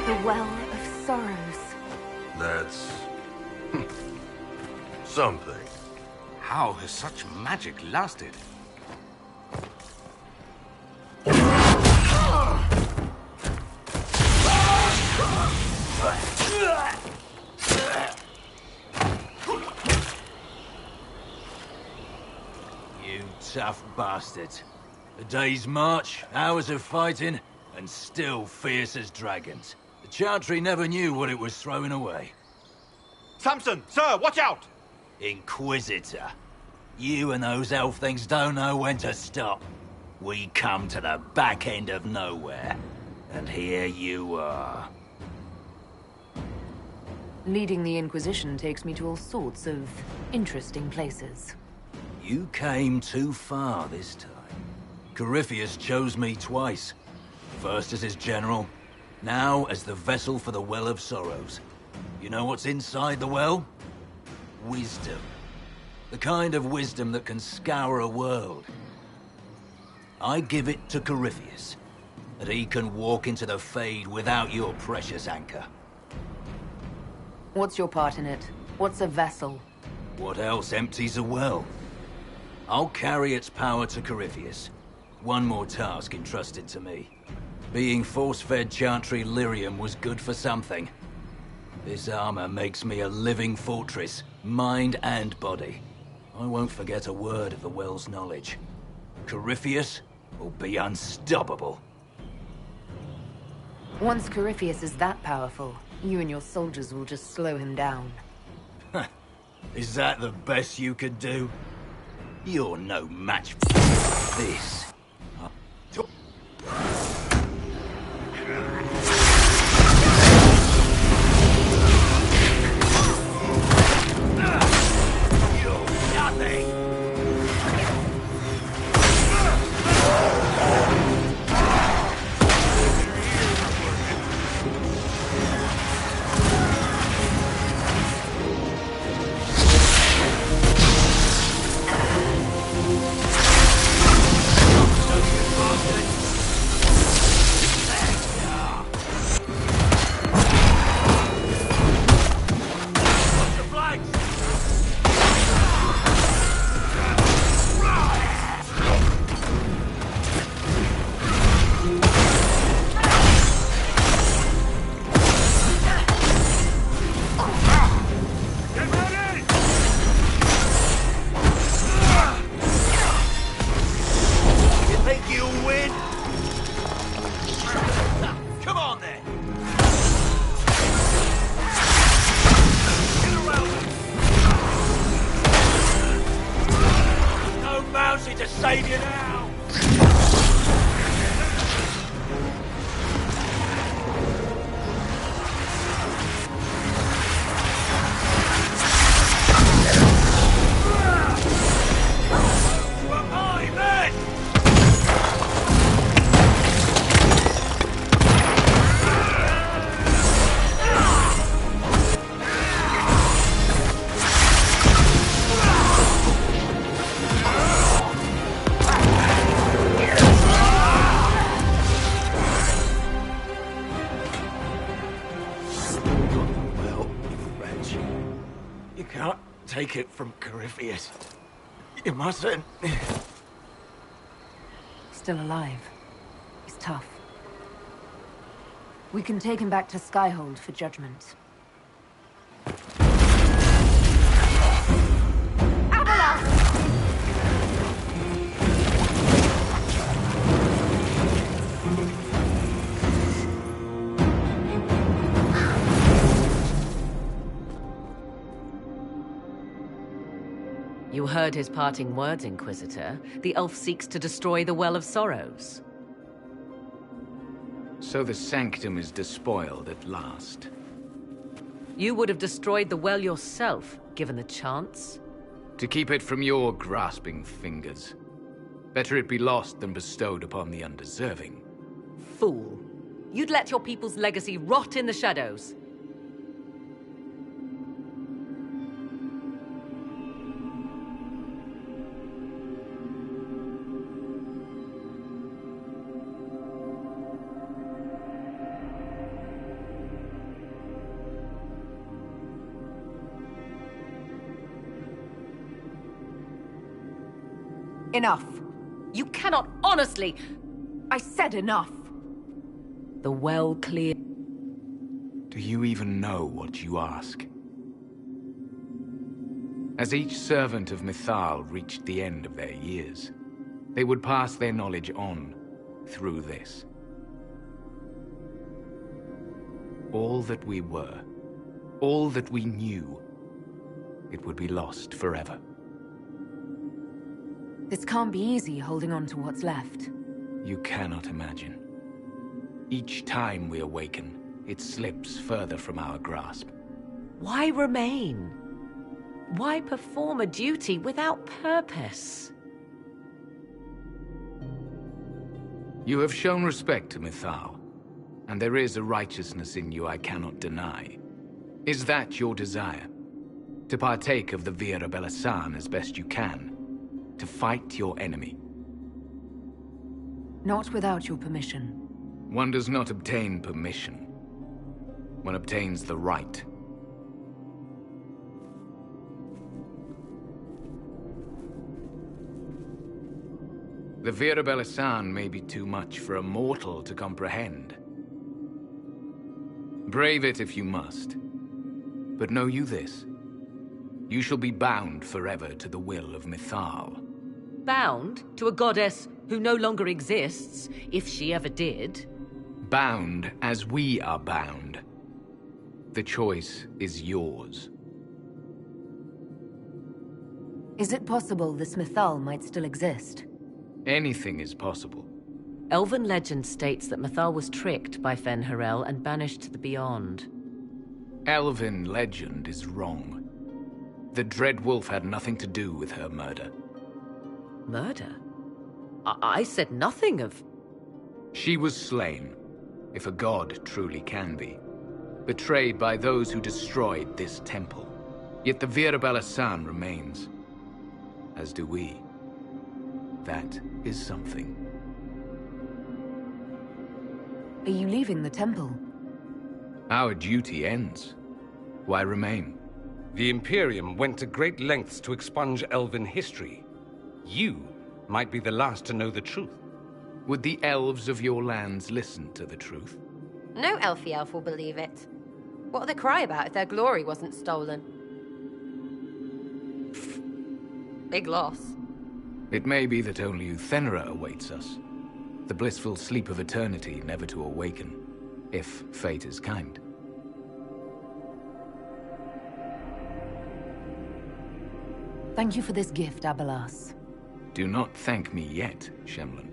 The Well of Sorrows. That's... something. How has such magic lasted? You tough bastards. A day's march, hours of fighting, and still fierce as dragons. The Chantry never knew what it was throwing away. Samson, sir, watch out! Inquisitor. You and those elf things don't know when to stop. We come to the back end of nowhere. And here you are. Leading the Inquisition takes me to all sorts of interesting places. You came too far this time. Corypheus chose me twice. First as his general, now as the vessel for the Well of Sorrows. You know what's inside the well? Wisdom. The kind of wisdom that can scour a world. I give it to Corypheus, that he can walk into the Fade without your precious anchor. What's your part in it? What's a vessel? What else empties a well? I'll carry its power to Corypheus. One more task entrusted to me. Being force-fed Chantry lyrium was good for something. This armor makes me a living fortress, mind and body. I won't forget a word of the Well's knowledge. Corypheus will be unstoppable. Once Corypheus is that powerful, you and your soldiers will just slow him down. Is that the best you could do? You're no match for this. To save you now! Take it from Corypheus. You mustn't. Still alive. He's tough. We can take him back to Skyhold for judgment. You heard his parting words, Inquisitor. The elf seeks to destroy the Well of Sorrows. So the Sanctum is despoiled at last. You would have destroyed the well yourself, given the chance. To keep it from your grasping fingers. Better it be lost than bestowed upon the undeserving. Fool. You'd let your people's legacy rot in the shadows. Enough. You cannot honestly... I said enough. The well clear... Do you even know what you ask? As each servant of Mythal reached the end of their years, they would pass their knowledge on through this. All that we were, all that we knew, it would be lost forever. This can't be easy, holding on to what's left. You cannot imagine. Each time we awaken, it slips further from our grasp. Why remain? Why perform a duty without purpose? You have shown respect to Mythal, and there is a righteousness in you I cannot deny. Is that your desire? To partake of the Vir Abelasan as best you can? To fight your enemy? Not without your permission. One does not obtain permission. One obtains the right. The Vir Abelasan may be too much for a mortal to comprehend. Brave it if you must. But know you this. You shall be bound forever to the will of Mythal. Bound to a goddess who no longer exists, if she ever did. Bound as we are bound. The choice is yours. Is it possible this Mythal might still exist? Anything is possible. Elven legend states that Mythal was tricked by Fen-Harel and banished to the Beyond. Elven legend is wrong. The Dread Wolf had nothing to do with her murder. Murder? I said nothing of... She was slain, if a god truly can be. Betrayed by those who destroyed this temple. Yet the Vir Abelasan remains. As do we. That is something. Are you leaving the temple? Our duty ends. Why remain? The Imperium went to great lengths to expunge Elven history. You might be the last to know the truth. Would the elves of your lands listen to the truth? No Elfie elf will believe it. What would they cry about if their glory wasn't stolen? Big loss. It may be that only Uthenera awaits us. The blissful sleep of eternity never to awaken, if fate is kind. Thank you for this gift, Abelas. Do not thank me yet, Shemlin.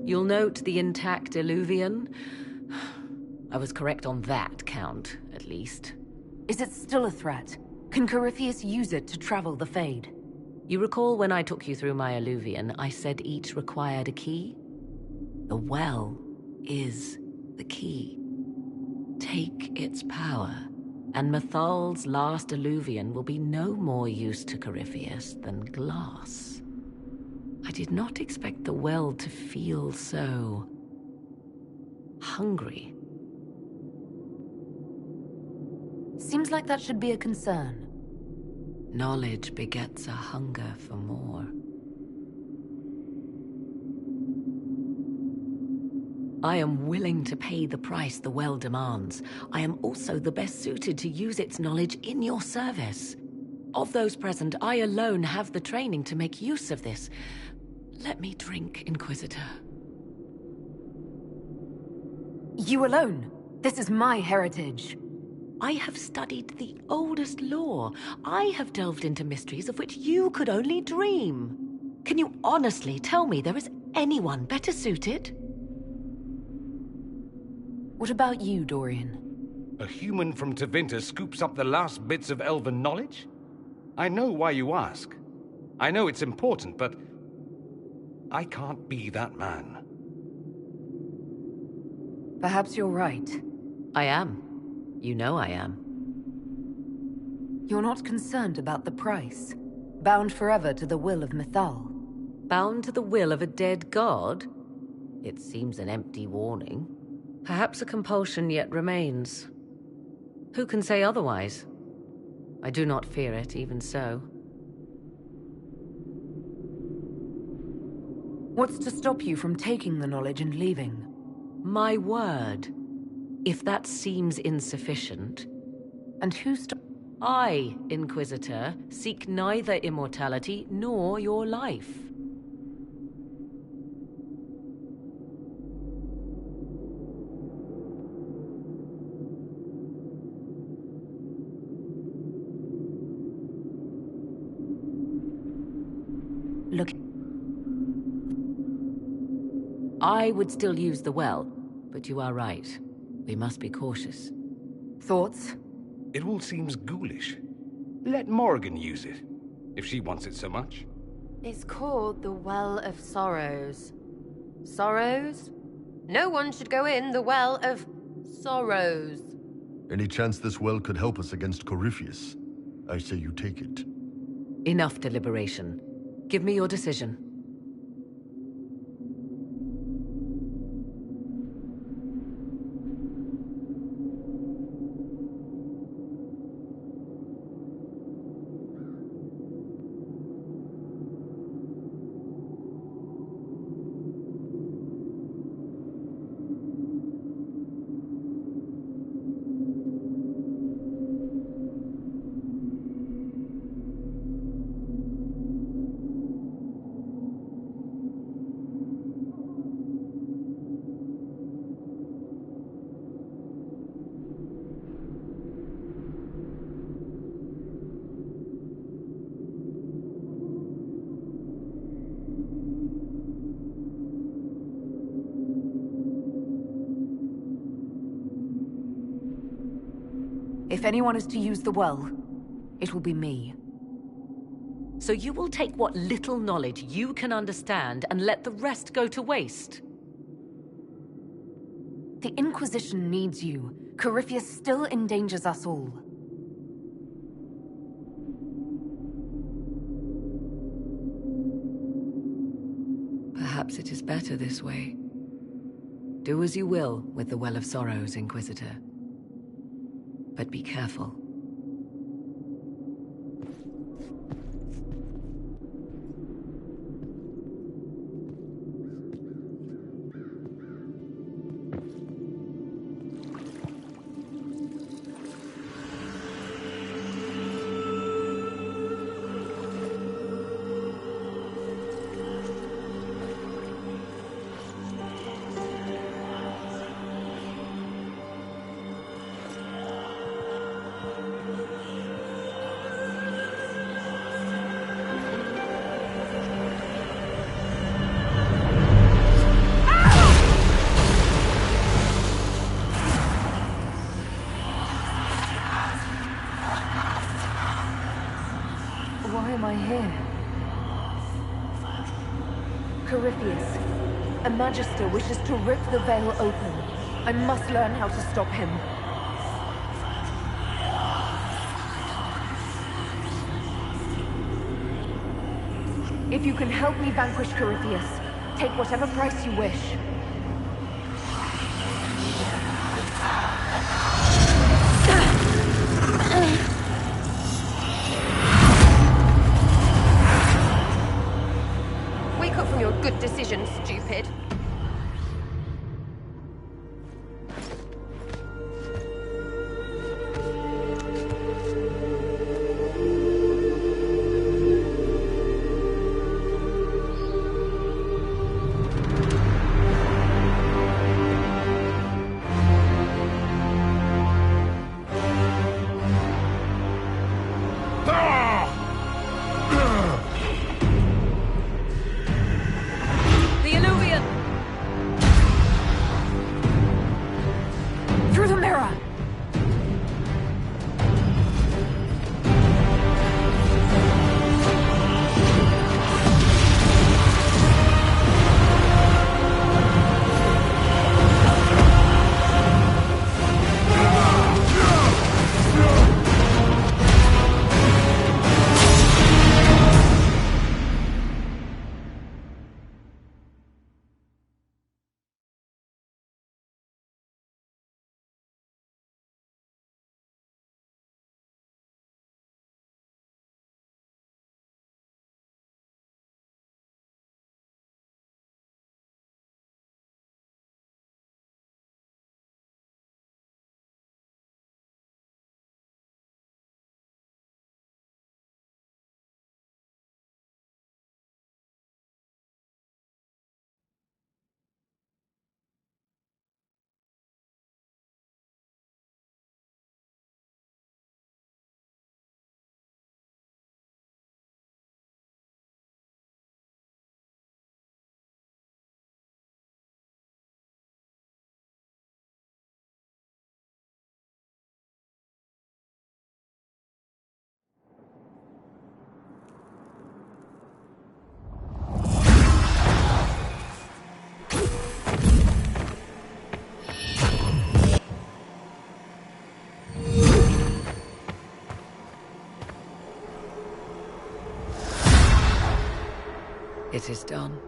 You'll note the intact Illuvian. I was correct on that count, at least. Is it still a threat? Can Corypheus use it to travel the Fade? You recall when I took you through my Illuvian, I said each required a key? The well is the key. Take its power, and Mythal's last Illuvian will be no more use to Corypheus than glass. I did not expect the well to feel so... hungry. Seems like that should be a concern. Knowledge begets a hunger for more. I am willing to pay the price the well demands. I am also the best suited to use its knowledge in your service. Of those present, I alone have the training to make use of this. Let me drink, Inquisitor. You alone? This is my heritage. I have studied the oldest lore. I have delved into mysteries of which you could only dream. Can you honestly tell me there is anyone better suited? What about you, Dorian? A human from Tevinter scoops up the last bits of Elven knowledge? I know why you ask. I know it's important, but... I can't be that man. Perhaps you're right. I am. You know I am. You're not concerned about the price? Bound forever to the will of Mythal? Bound to the will of a dead god? It seems an empty warning. Perhaps a compulsion yet remains. Who can say otherwise? I do not fear it, even so. What's to stop you from taking the knowledge and leaving? My word. If that seems insufficient... And who's I, Inquisitor, seek neither immortality nor your life. Look... I would still use the well, but you are right. We must be cautious. Thoughts? It all seems ghoulish. Let Morrigan use it, if she wants it so much. It's called the Well of Sorrows. Sorrows? No one should go in the Well of Sorrows. Any chance this well could help us against Corypheus? I say you take it. Enough deliberation. Give me your decision. If anyone is to use the well, it will be me. So you will take what little knowledge you can understand and let the rest go to waste? The Inquisition needs you. Corypheus still endangers us all. Perhaps it is better this way. Do as you will with the Well of Sorrows, Inquisitor. But be careful. Why am I here? Corypheus, a Magister wishes to rip the veil open. I must learn how to stop him. If you can help me vanquish Corypheus, take whatever price you wish. Wake up from your good decisions, stupid. Through the mirror! It is done.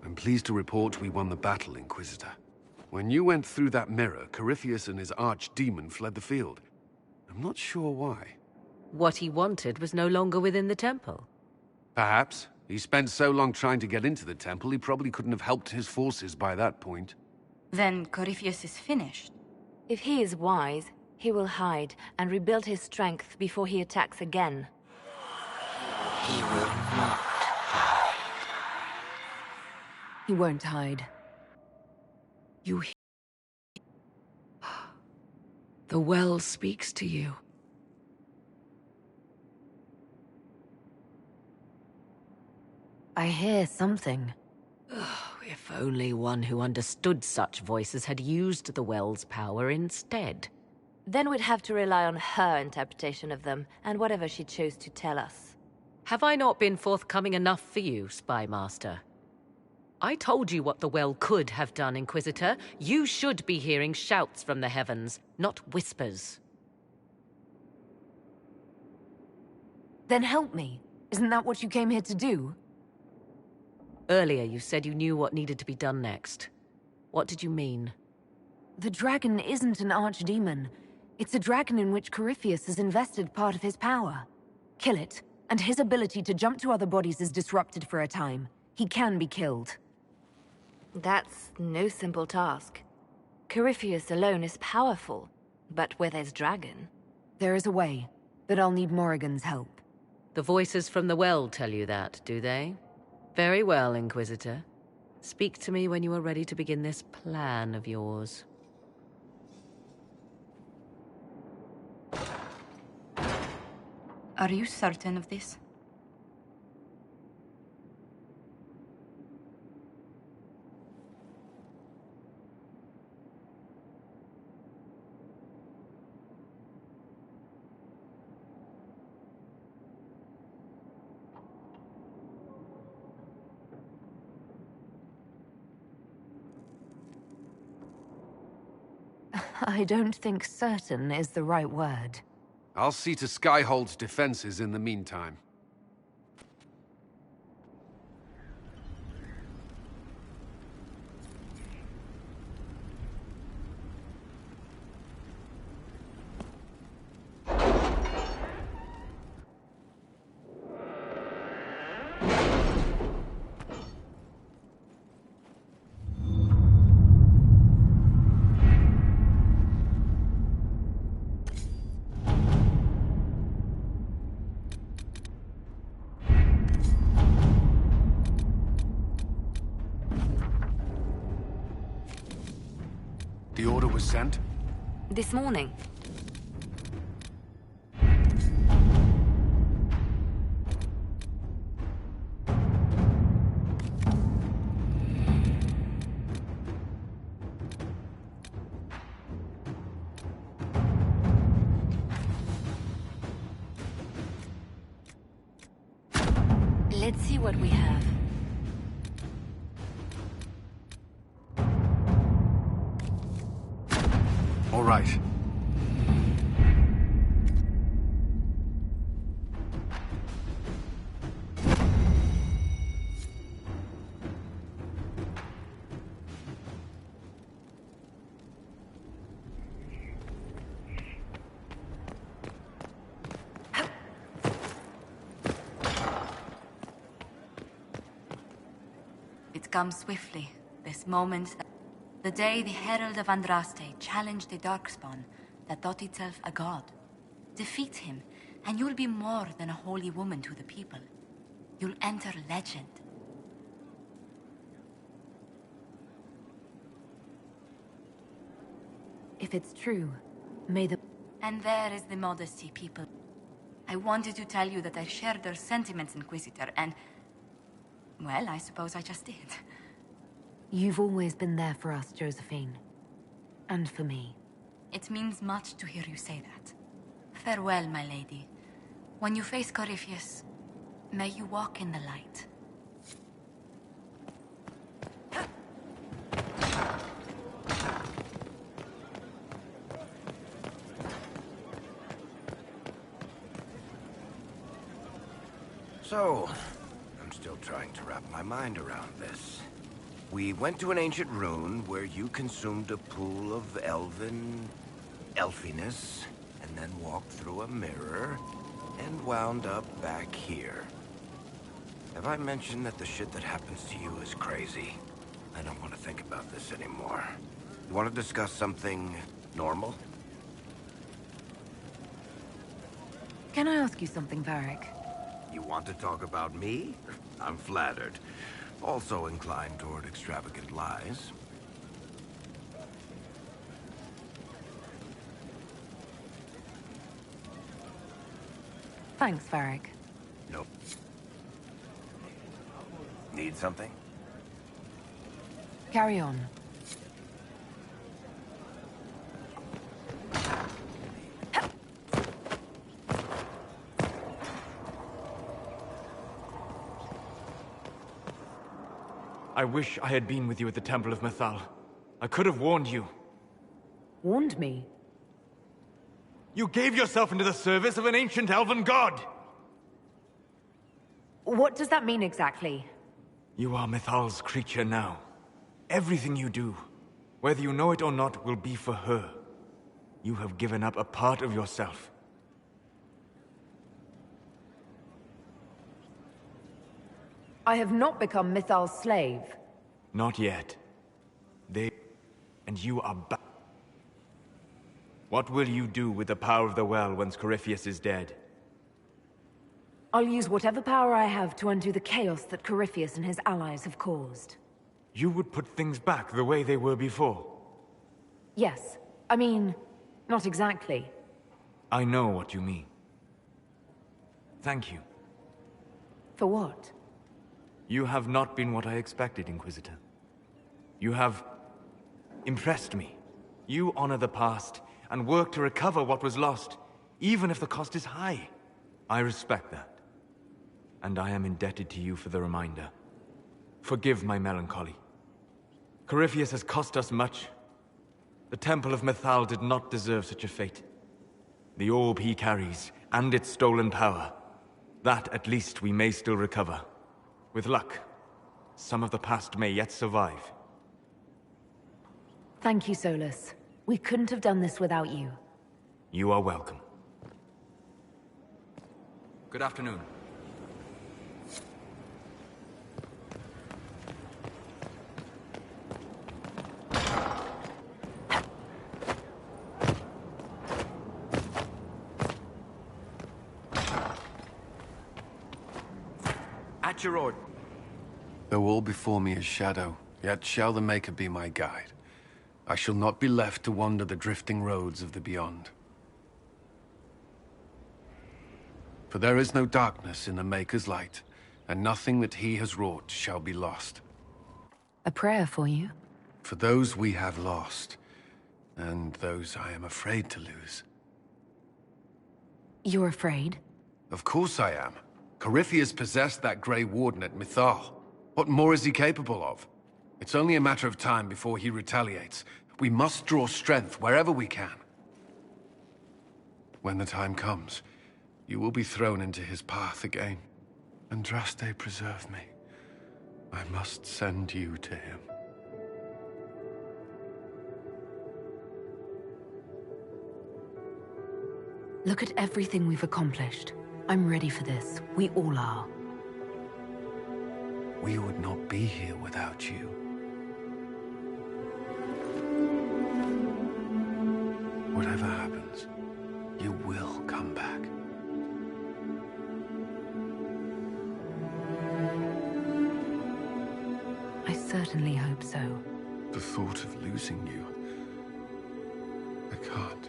I'm pleased to report we won the battle, Inquisitor. When you went through that mirror, Corypheus and his archdemon fled the field. I'm not sure why. What he wanted was no longer within the temple. Perhaps. He spent so long trying to get into the temple, he probably couldn't have helped his forces by that point. Then Corypheus is finished. If he is wise, he will hide and rebuild his strength before he attacks again. He will not hide. He won't hide. You hear? The well speaks to you. I hear something. If only one who understood such voices had used the well's power instead. Then we'd have to rely on her interpretation of them, and whatever she chose to tell us. Have I not been forthcoming enough for you, Spy Master? I told you what the well could have done, Inquisitor. You should be hearing shouts from the heavens, not whispers. Then help me. Isn't that what you came here to do? Earlier you said you knew what needed to be done next. What did you mean? The dragon isn't an archdemon. It's a dragon in which Corypheus has invested part of his power. Kill it, and his ability to jump to other bodies is disrupted for a time. He can be killed. That's no simple task. Corypheus alone is powerful, but where there's dragon... There is a way, but I'll need Morrigan's help. The voices from the well tell you that, do they? Very well, Inquisitor. Speak to me when you are ready to begin this plan of yours. Are you certain of this? I don't think certain is the right word. I'll see to Skyhold's defenses in the meantime. The order was sent? This morning. Let's see what we have. All right. It comes swiftly, this moment. The day the Herald of Andraste challenged the Darkspawn that thought itself a god. Defeat him, and you'll be more than a holy woman to the people. You'll enter legend. If it's true, may the... And there is the modesty, people. I wanted to tell you that I shared their sentiments, Inquisitor, and... well, I suppose I just did. You've always been there for us, Josephine. And for me. It means much to hear you say that. Farewell, my lady. When you face Corypheus, may you walk in the light. So, I'm still trying to wrap my mind around this. We went to an ancient rune where you consumed a pool of elfiness, and then walked through a mirror, and wound up back here. Have I mentioned that the shit that happens to you is crazy? I don't want to think about this anymore. You want to discuss something normal? Can I ask you something, Varric? You want to talk about me? I'm flattered. Also inclined toward extravagant lies. Thanks, Varric. Nope. Need something? Carry on. I wish I had been with you at the Temple of Mythal. I could have warned you. Warned me? You gave yourself into the service of an ancient elven god! What does that mean exactly? You are Mythal's creature now. Everything you do, whether you know it or not, will be for her. You have given up a part of yourself. I have not become Mythal's slave. Not yet. And you are back. What will you do with the power of the well once Corypheus is dead? I'll use whatever power I have to undo the chaos that Corypheus and his allies have caused. You would put things back the way they were before? Yes. I mean, not exactly. I know what you mean. Thank you. For what? You have not been what I expected, Inquisitor. You have impressed me. You honor the past and work to recover what was lost, even if the cost is high. I respect that. And I am indebted to you for the reminder. Forgive my melancholy. Corypheus has cost us much. The Temple of Mythal did not deserve such a fate. The orb he carries, and its stolen power, that at least we may still recover. With luck, some of the past may yet survive. Thank you, Solas. We couldn't have done this without you. You are welcome. Good afternoon. At your order. Though all before me is shadow, yet shall the Maker be my guide. I shall not be left to wander the drifting roads of the beyond. For there is no darkness in the Maker's light, and nothing that he has wrought shall be lost. A prayer for you? For those we have lost, and those I am afraid to lose. You're afraid? Of course I am. Corypheus possessed that Grey Warden at Mythal. What more is he capable of? It's only a matter of time before he retaliates. We must draw strength wherever we can. When the time comes, you will be thrown into his path again. Andraste, preserve me. I must send you to him. Look at everything we've accomplished. I'm ready for this. We all are. We would not be here without you. Whatever happens, you will come back. I certainly hope so. The thought of losing you, I can't.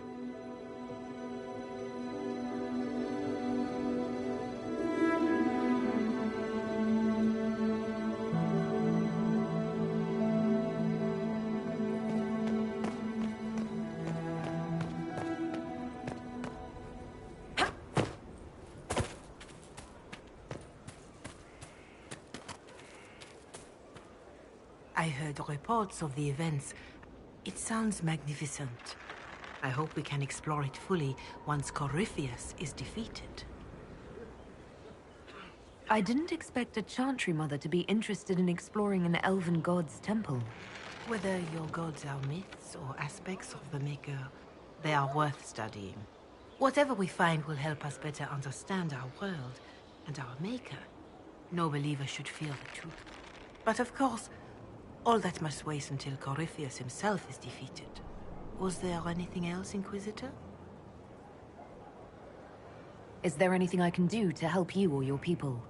I heard reports of the events. It sounds magnificent. I hope we can explore it fully once Corypheus is defeated. I didn't expect a Chantry Mother to be interested in exploring an elven god's temple. Whether your gods are myths or aspects of the Maker, they are worth studying. Whatever we find will help us better understand our world and our Maker. No believer should fear the truth. But of course, all that must wait until Corypheus himself is defeated. Was there anything else, Inquisitor? Is there anything I can do to help you or your people?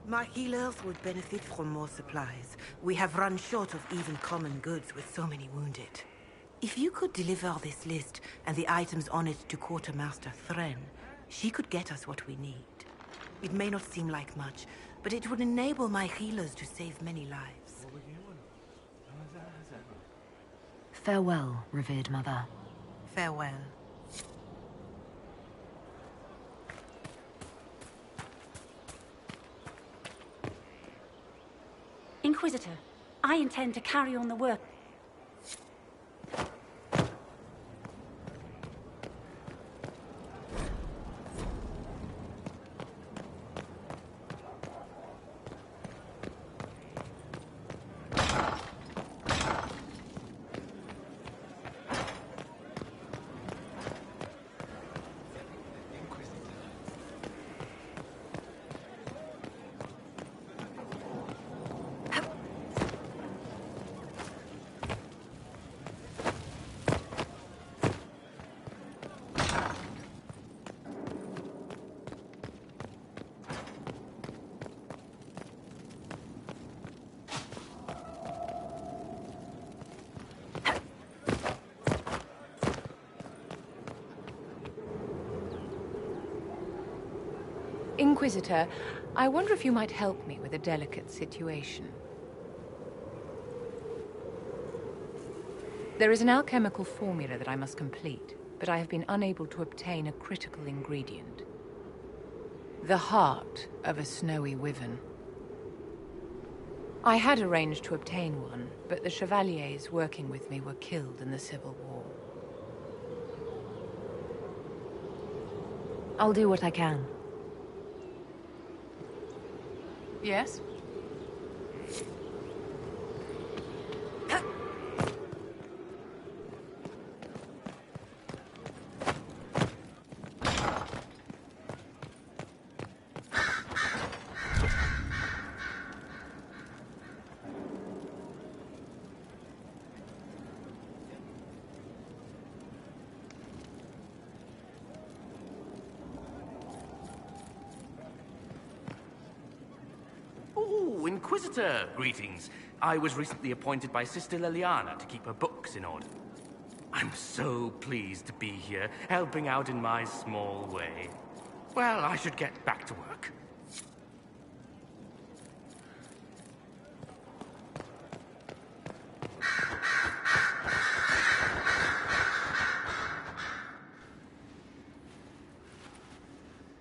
My healers would benefit from more supplies. We have run short of even common goods with so many wounded. If you could deliver this list and the items on it to Quartermaster Thren, she could get us what we need. It may not seem like much, but it would enable my healers to save many lives. Farewell, revered mother. Farewell. Inquisitor, I intend to carry on the work. Inquisitor, I wonder if you might help me with a delicate situation. There is an alchemical formula that I must complete, but I have been unable to obtain a critical ingredient. The heart of a snowy wyvern. I had arranged to obtain one, but the chevaliers working with me were killed in the Civil War. I'll do what I can. Yes? Inquisitor, greetings. I was recently appointed by Sister Leliana to keep her books in order. I'm so pleased to be here, helping out in my small way. Well, I should get back to work.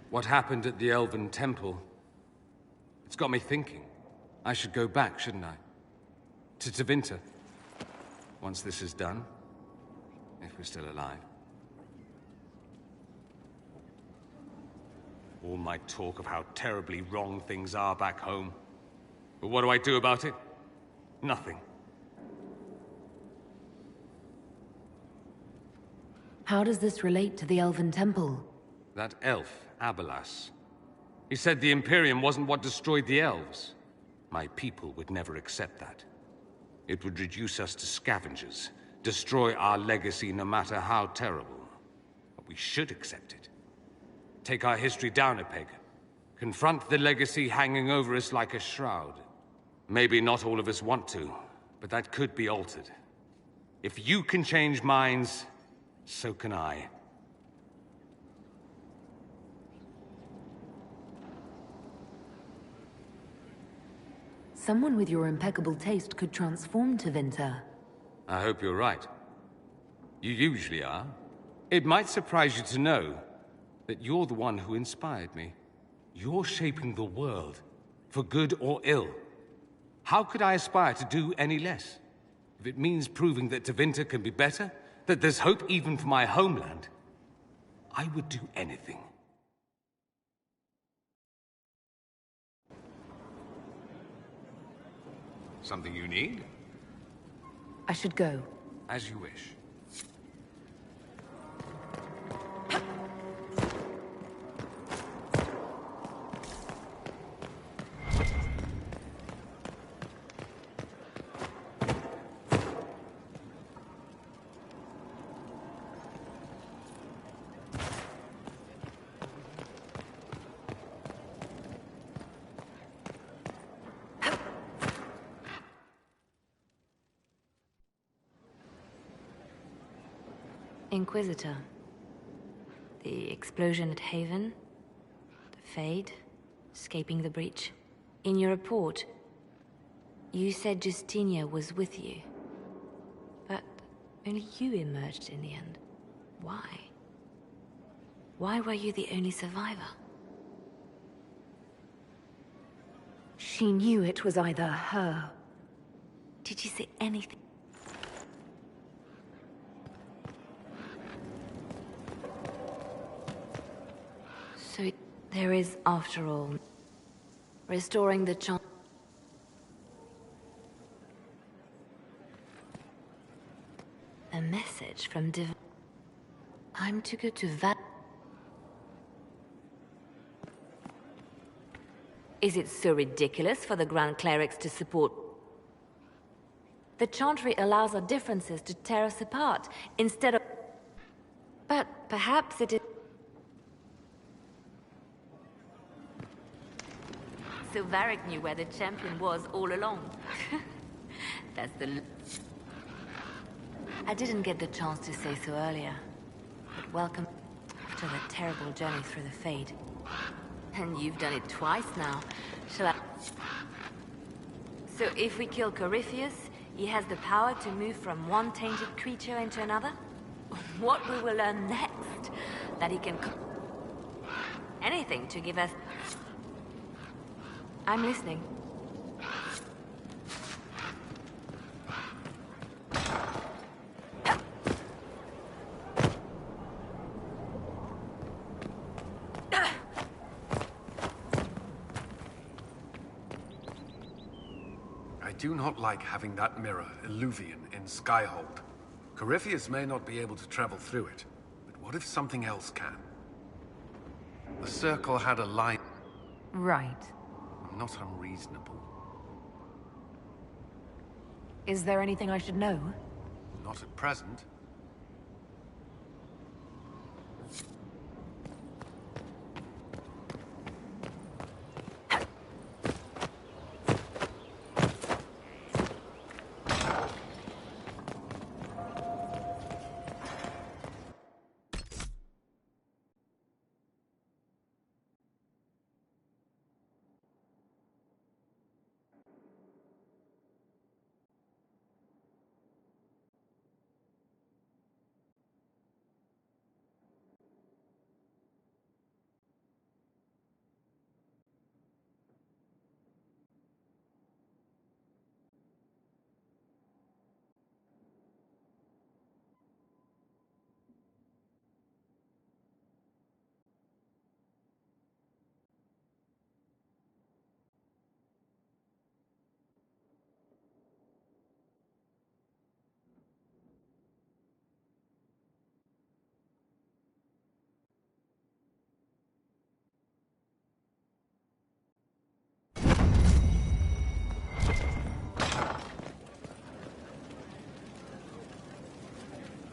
What happened at the Elven Temple? It's got me thinking. I should go back, shouldn't I? To Tevinter. Once this is done. If we're still alive. All my talk of how terribly wrong things are back home. But what do I do about it? Nothing. How does this relate to the Elven Temple? That elf, Abelas. He said the Imperium wasn't what destroyed the elves. My people would never accept that. It would reduce us to scavengers, destroy our legacy no matter how terrible. But we should accept it. Take our history down a peg. Confront the legacy hanging over us like a shroud. Maybe not all of us want to, but that could be altered. If you can change minds, so can I. Someone with your impeccable taste could transform Tevinter. I hope you're right. You usually are. It might surprise you to know that you're the one who inspired me. You're shaping the world, for good or ill. How could I aspire to do any less? If it means proving that Tevinter can be better, that there's hope even for my homeland, I would do anything. Something you need? I should go. As you wish. Inquisitor. The explosion at Haven. The Fade. Escaping the breach. In your report, you said Justinia was with you. But only you emerged in the end. Why? Why were you the only survivor? She knew it was either her. Did you say anything? So there is, after all, restoring the chance. A message from Div. I'm to go to Is it so ridiculous for the Grand Clerics to support? The Chantry allows our differences to tear us apart, instead of... But perhaps it is... So Varric knew where the champion was all along. That's the... I didn't get the chance to say so earlier. But welcome after the terrible journey through the Fade. And you've done it twice now. Shall I... So if we kill Corypheus, he has the power to move from one tainted creature into another? What we will learn next? That he can... Anything to give us... I'm listening. I do not like having that mirror, Illuvian, in Skyhold. Corypheus may not be able to travel through it, but what if something else can? The Circle had a line... Right. I'm not unreasonable. Is there anything I should know? Not at present.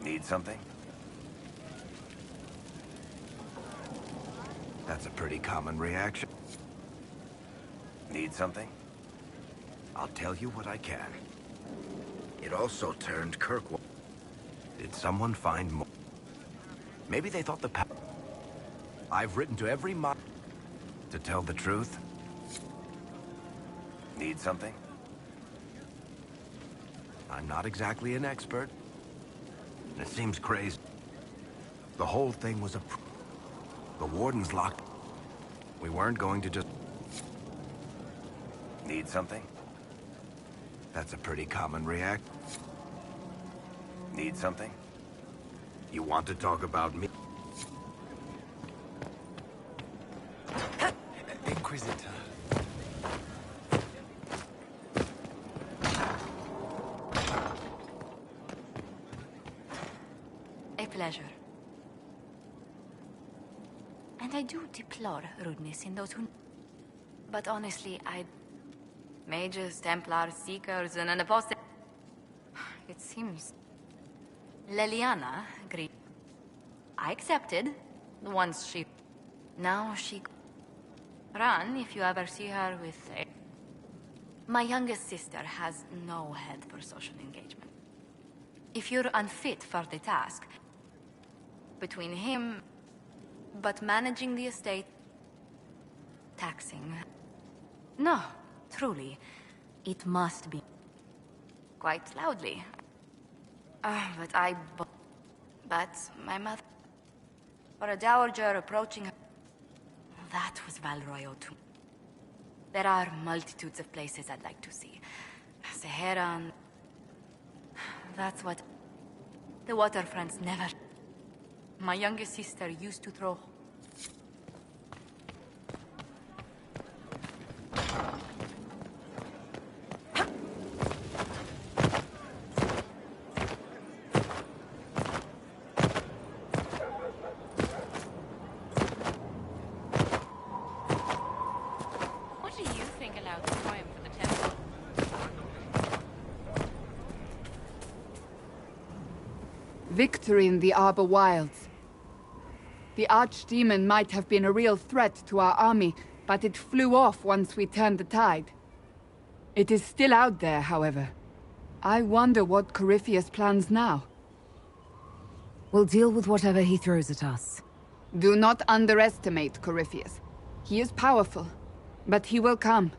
Need something? That's a pretty common reaction. Need something? I'll tell you what I can. It also turned Kirkwall. Did someone find more? Maybe they thought the I've written to every to tell the truth. Need something? I'm not exactly an expert. It seems crazy. The whole thing was the Warden's locked. We weren't going to just... Need something? That's a pretty common react. Need something? You want to talk about me? Inquisitor. And I do deplore rudeness in those who... But honestly, Mages, Templars, Seekers, and an apostate... It seems... Leliana agreed. I accepted, once she... Now she... Run, if you ever see her with a... My youngest sister has no head for social engagement. If you're unfit for the task, between him... But managing the estate... Taxing... No, truly. It must be. Quite loudly. But my mother... For a dowager approaching her... That was Val Royeaux too. There are multitudes of places I'd like to see. Saharan... That's what... The waterfronts never... My youngest sister used to throw... What do you think allowed the triumph for the temple? Victory in the Arbor Wilds. The Archdemon might have been a real threat to our army, but it flew off once we turned the tide. It is still out there, however. I wonder what Corypheus plans now. We'll deal with whatever he throws at us. Do not underestimate Corypheus. He is powerful, but he will come.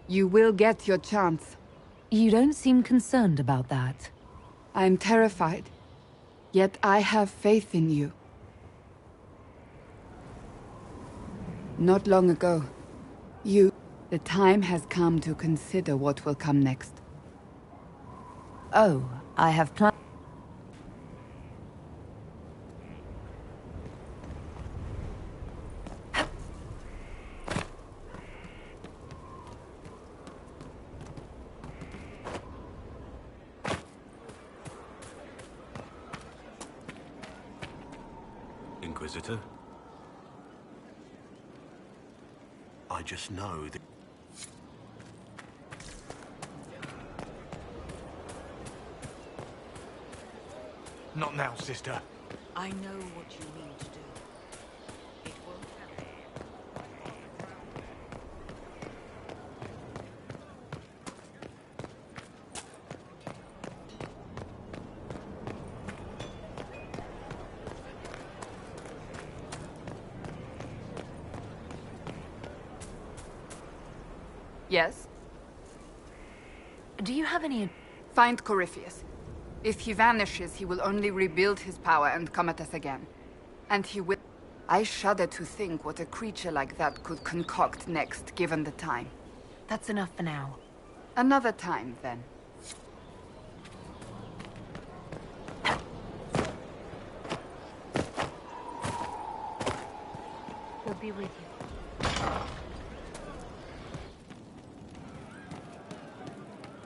You will get your chance. You don't seem concerned about that. I'm terrified, yet I have faith in you. Not long ago, the time has come to consider what will come next. Oh, I have planned. Inquisitor? I just know that... Not now, sister. I know what you mean to do. It won't happen. Yes? Do you have any... Find Corypheus. If he vanishes, he will only rebuild his power and come at us again. And he will... I shudder to think what a creature like that could concoct next, given the time. That's enough for now. Another time, then. We'll be with you.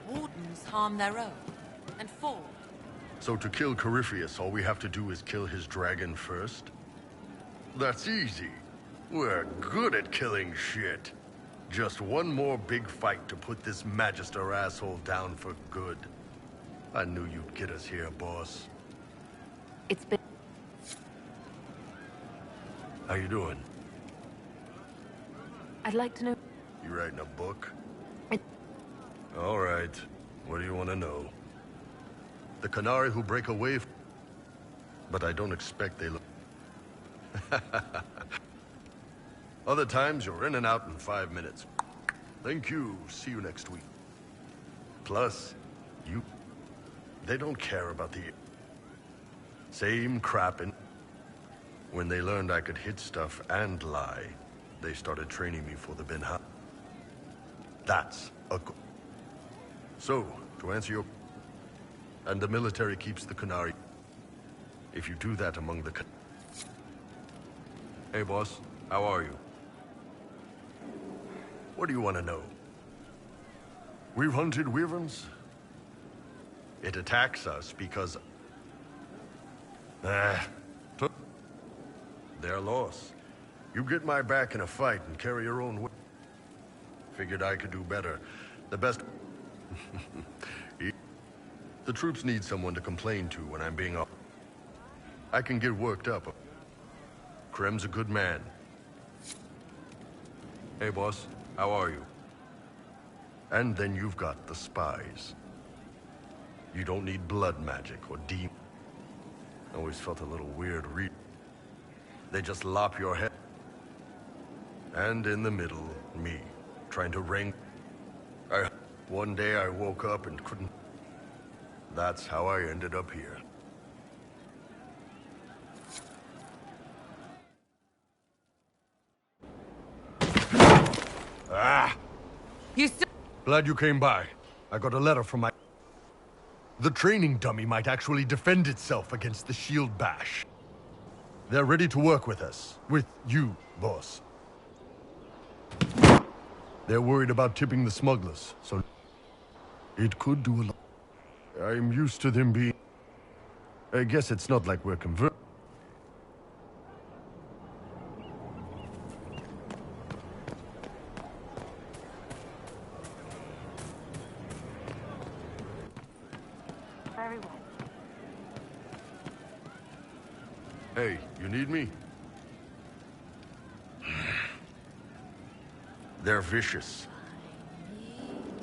Wardens harm their own, and fall. So to kill Corypheus, all we have to do is kill his dragon first? That's easy. We're good at killing shit. Just one more big fight to put this Magister asshole down for good. I knew you'd get us here, boss. It's been... How you doing? I'd like to know... You writing a book? All right. What do you want to know? The Qunari who break away... But I don't expect they look... Other times, you're in and out in 5 minutes. Thank you. See you next week. Plus, they don't care about the... Same crap in... When they learned I could hit stuff and lie, they started training me for the Binha. That's a... So, to answer your... And the military keeps the Qunari. If you do that among the... Hey, boss. How are you? What do you want to know? We've hunted wyverns. It attacks us because... Their loss. You get my back in a fight and carry your own weight. Figured I could do better. The best... The troops need someone to complain to when I'm being off. I can get worked up. Krem's a good man. Hey, boss. How are you? And then you've got the spies. You don't need blood magic or demon. Always felt a little weird They just lop your head. And in the middle, me, trying to wring. One day I woke up and couldn't. That's how I ended up here. Ah! Glad you came by. I got a letter from my... The training dummy might actually defend itself against the shield bash. They're ready to work with us. With you, boss. They're worried about tipping the smugglers, so... It could do a lot. I'm used to them being... I guess it's not like we're convert... Very well. Hey, you need me? They're vicious.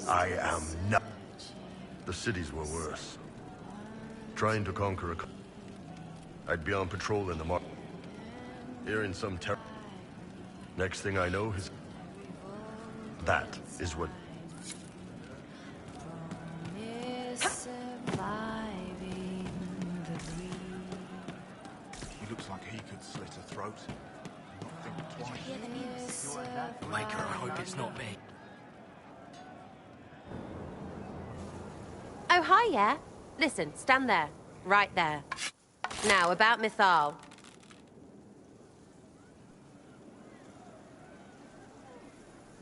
I am not. The cities were worse. Trying to conquer a... I'd be on patrol in the market. Here in some terror. Next thing I know is... That is what... He looks like he could slit a throat. Not think twice. Maker, I hope it's not me. Oh, hi, yeah? Listen, stand there. Right there. Now, about Mythal.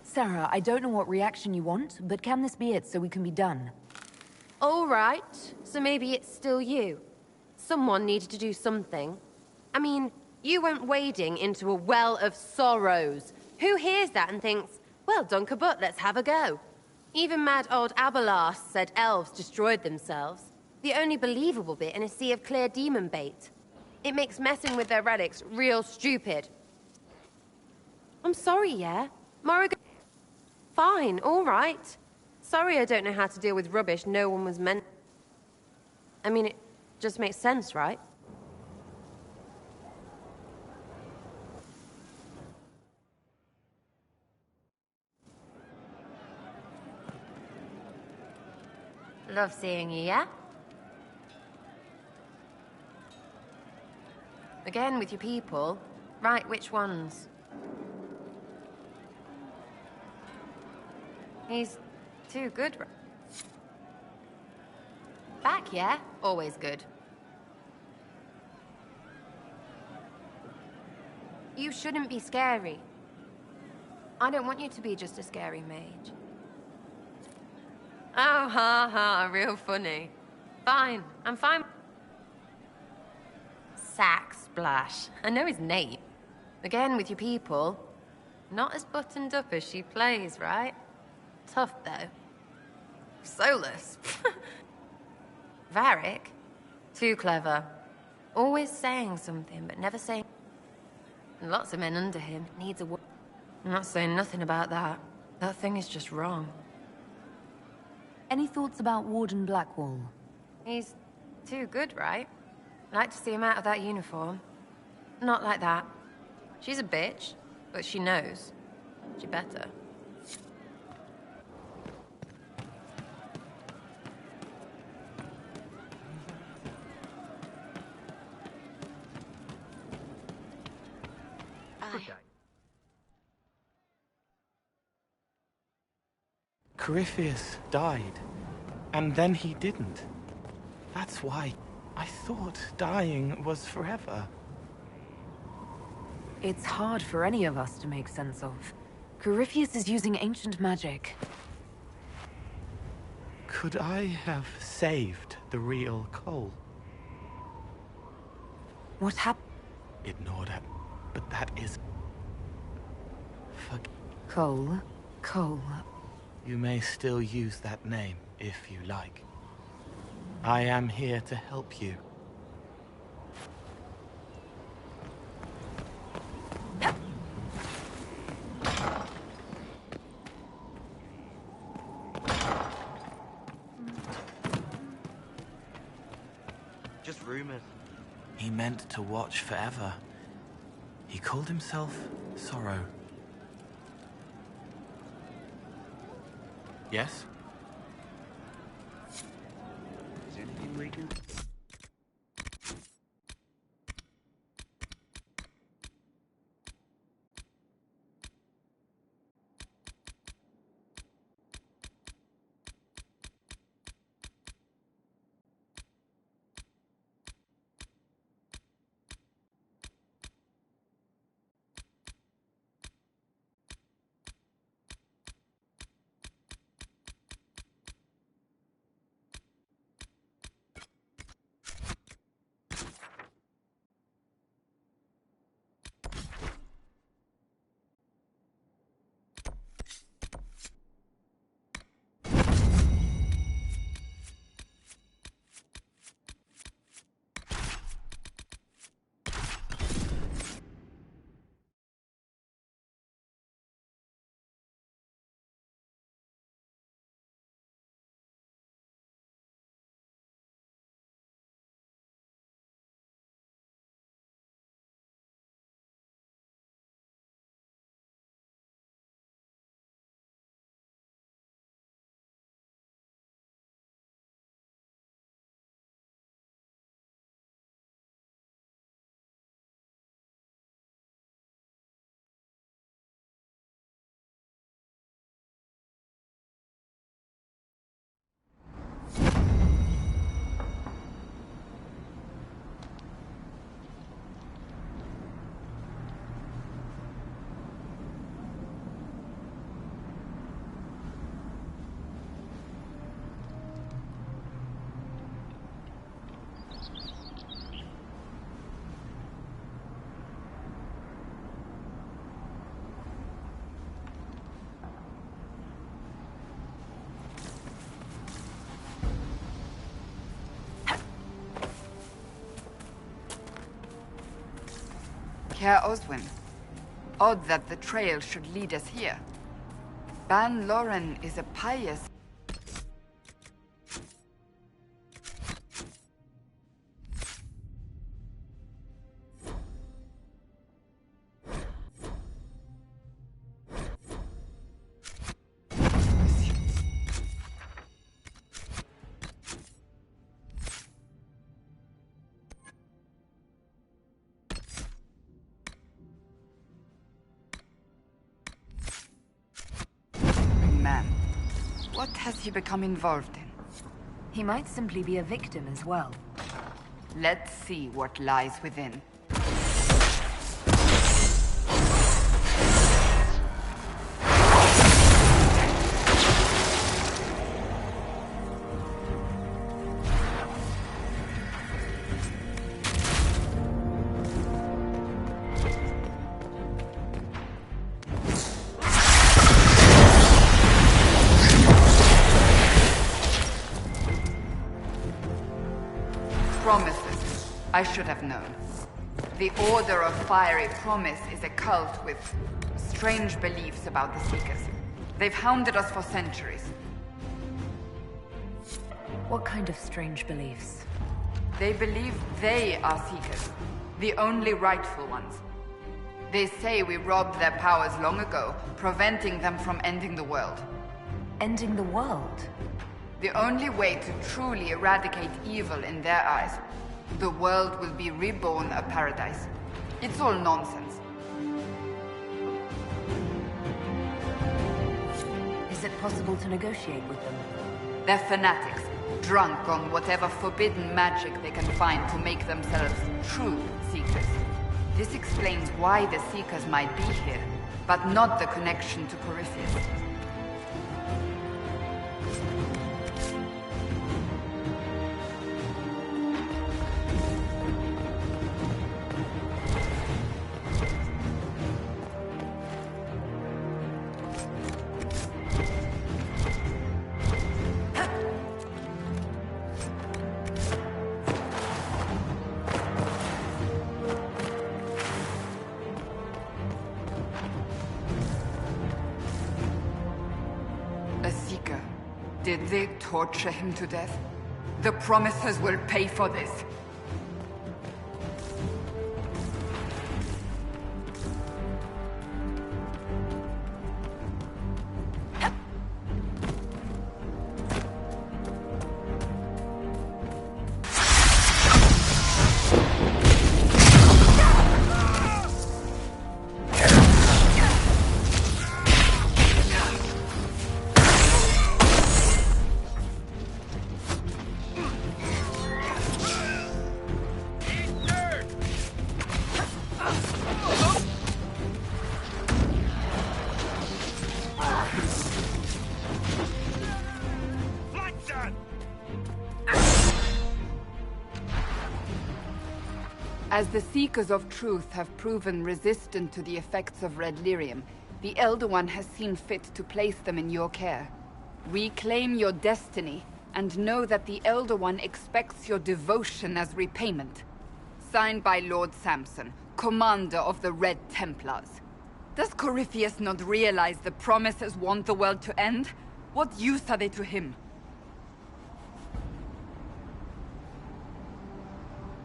Sarah, I don't know what reaction you want, but can this be it so we can be done? All right. So maybe it's still you. Someone needed to do something. I mean, you went wading into a well of sorrows. Who hears that and thinks, well, Dunkabut, let's have a go? Even mad old Abelas said elves destroyed themselves. The only believable bit in a sea of clear demon bait. It makes messing with their relics real stupid. I'm sorry, yeah? Morrigan... Fine, all right. Sorry I don't know how to deal with rubbish no one was meant... I mean, it just makes sense, right? Love seeing you, yeah? Again with your people. Right, which ones? He's too good. Back, yeah? Always good. You shouldn't be scary. I don't want you to be just a scary mage. Oh, ha ha, real funny. Fine, I'm fine. Sack Splash. I know his name. Again with your people. Not as buttoned up as she plays, right? Tough, though. Soulless. Varric? Too clever. Always saying something, but never saying... And lots of men under him. Needs a... I'm not saying nothing about that. That thing is just wrong. Any thoughts about Warden Blackwall? He's too good, right? I'd like to see him out of that uniform. Not like that. She's a bitch, but she knows. She better. Corypheus died, and then he didn't. That's why I thought dying was forever. It's hard for any of us to make sense of. Corypheus is using ancient magic. Could I have saved the real Cole? What happened? Ignored it, but that is... Cole. Cole. You may still use that name, if you like. I am here to help you. Just rumors. He meant to watch forever. He called himself Sorrow. Yes? Is anything we can... Caer Oswin. Odd that the trail should lead us here. Ban Loren is a pious... man. What has he become involved in? He might simply be a victim as well. Let's see what lies within. Promises. I should have known. The Order of Fiery Promise is a cult with strange beliefs about the Seekers. They've hounded us for centuries. What kind of strange beliefs? They believe they are Seekers, the only rightful ones. They say we robbed their powers long ago, preventing them from ending the world. Ending the world? The only way to truly eradicate evil in their eyes, the world will be reborn a paradise. It's all nonsense. Is it possible to negotiate with them? They're fanatics, drunk on whatever forbidden magic they can find to make themselves true Seekers. This explains why the Seekers might be here, but not the connection to Corypheus. Did they torture him to death? The Promisers will pay for this. As the Seekers of Truth have proven resistant to the effects of red lyrium, the Elder One has seen fit to place them in your care. Reclaim your destiny, and know that the Elder One expects your devotion as repayment. Signed by Lord Samson, Commander of the Red Templars. Does Corypheus not realize the Promisers want the world to end? What use are they to him?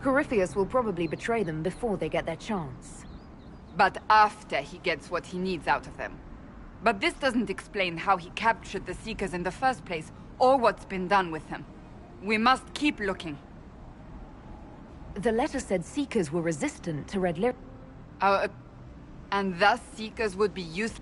Corypheus will probably betray them before they get their chance. But after he gets what he needs out of them. But this doesn't explain how he captured the Seekers in the first place, or what's been done with them. We must keep looking. The letter said Seekers were resistant to red lyrium. And thus Seekers would be used...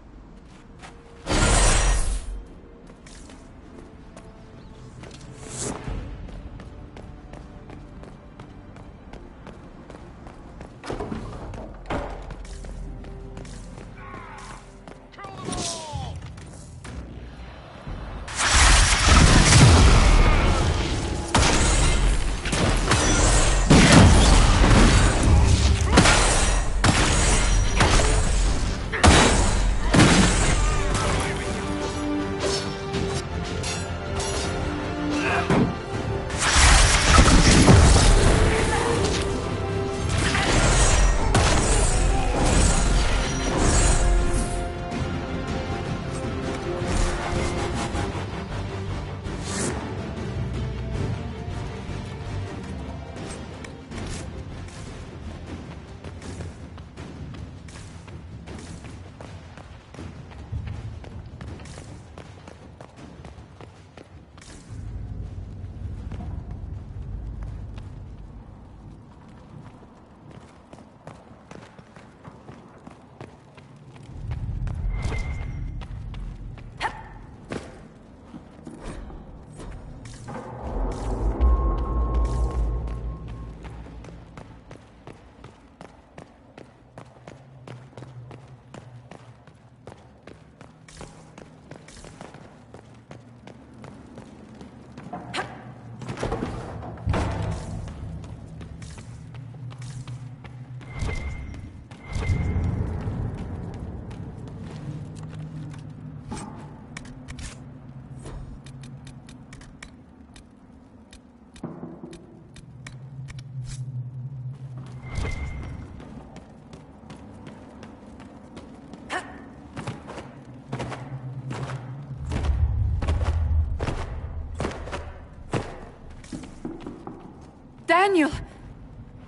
Daniel!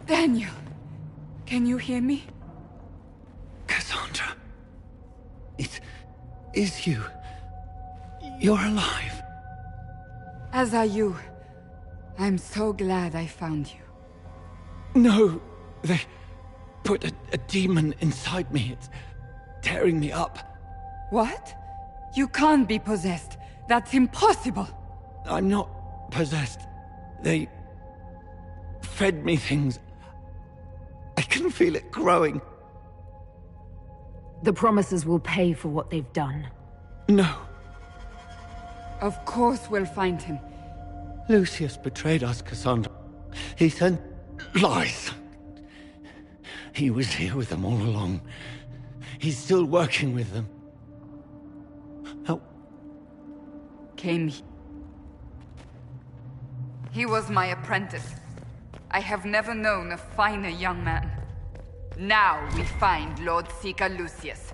Daniel! Can you hear me? Cassandra. It is you. You're alive. As are you. I'm so glad I found you. No, they put a demon inside me. It's tearing me up. What? You can't be possessed. That's impossible. I'm not possessed. They fed me things. I can feel it growing. The Promisers will pay for what they've done. No. Of course we'll find him. Lucius betrayed us, Cassandra. He sent lies. He was here with them all along. He's still working with them. How? Came he? He was my apprentice. I have never known a finer young man. Now we find Lord Seeker Lucius.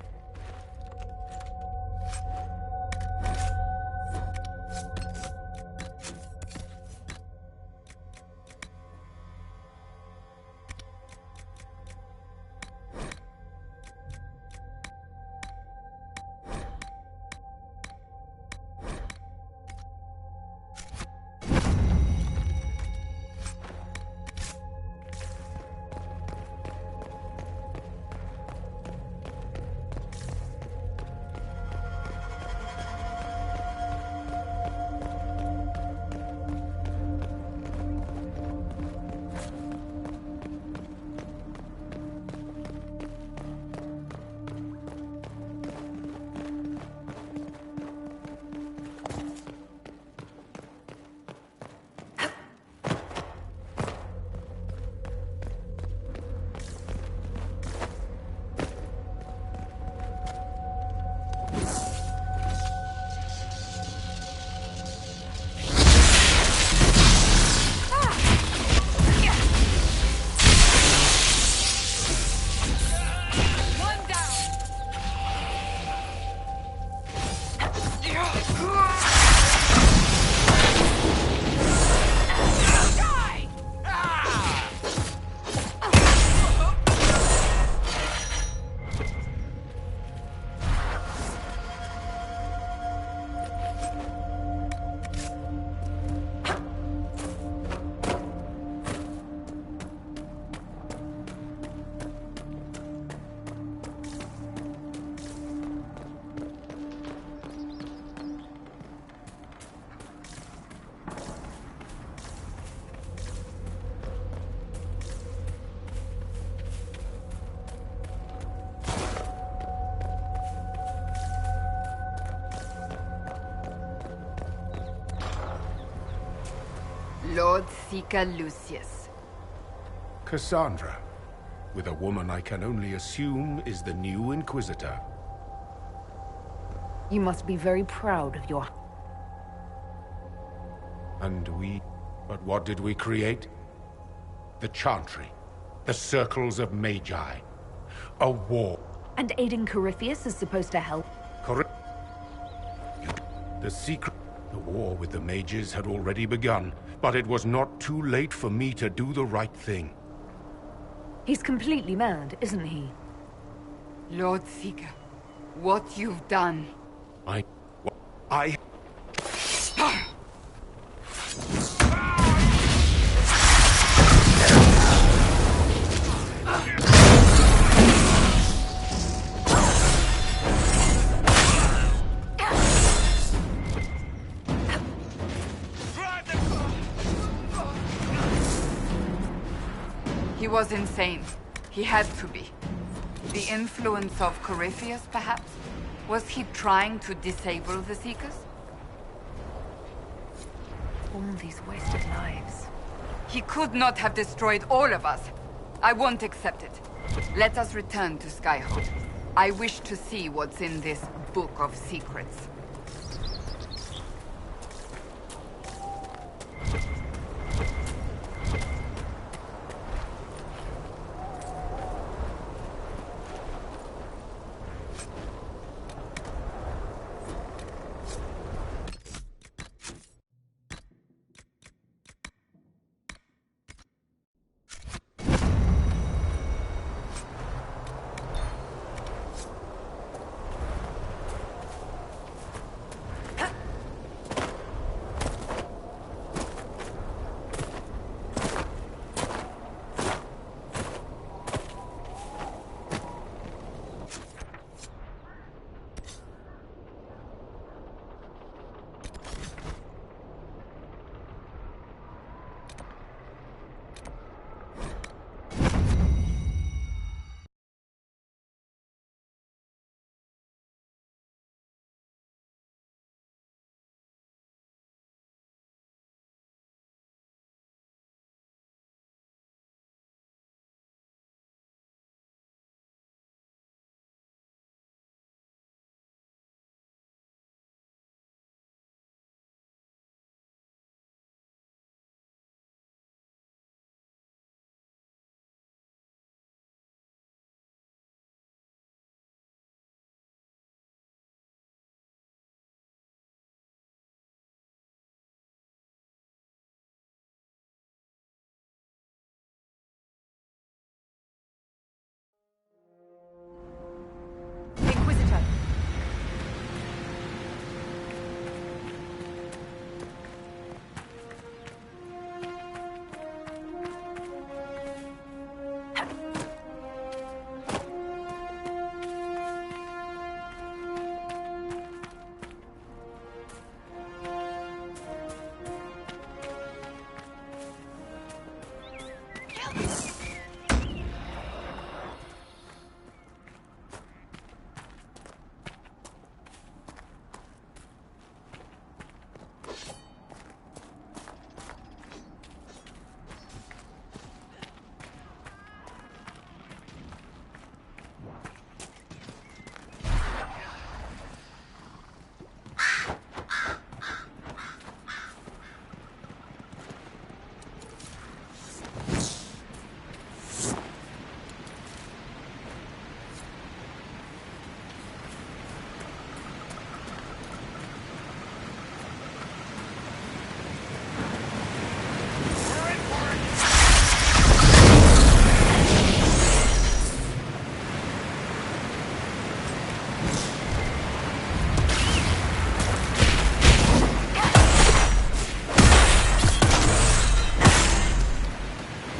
Lord Seeker Lucius. Cassandra, with a woman I can only assume is the new Inquisitor. You must be very proud of your... But what did we create? The Chantry. The Circles of Magi. A war. And aiding Corypheus is supposed to help? The secret... The war with the mages had already begun, but it was not too late for me to do the right thing. He's completely mad, isn't he? Lord Seeker, what you've done... I... He was insane. He had to be. The influence of Corypheus, perhaps? Was he trying to disable the Seekers? All these wasted lives. He could not have destroyed all of us. I won't accept it. Let us return to Skyhold. I wish to see what's in this Book of Secrets. Inquisitor!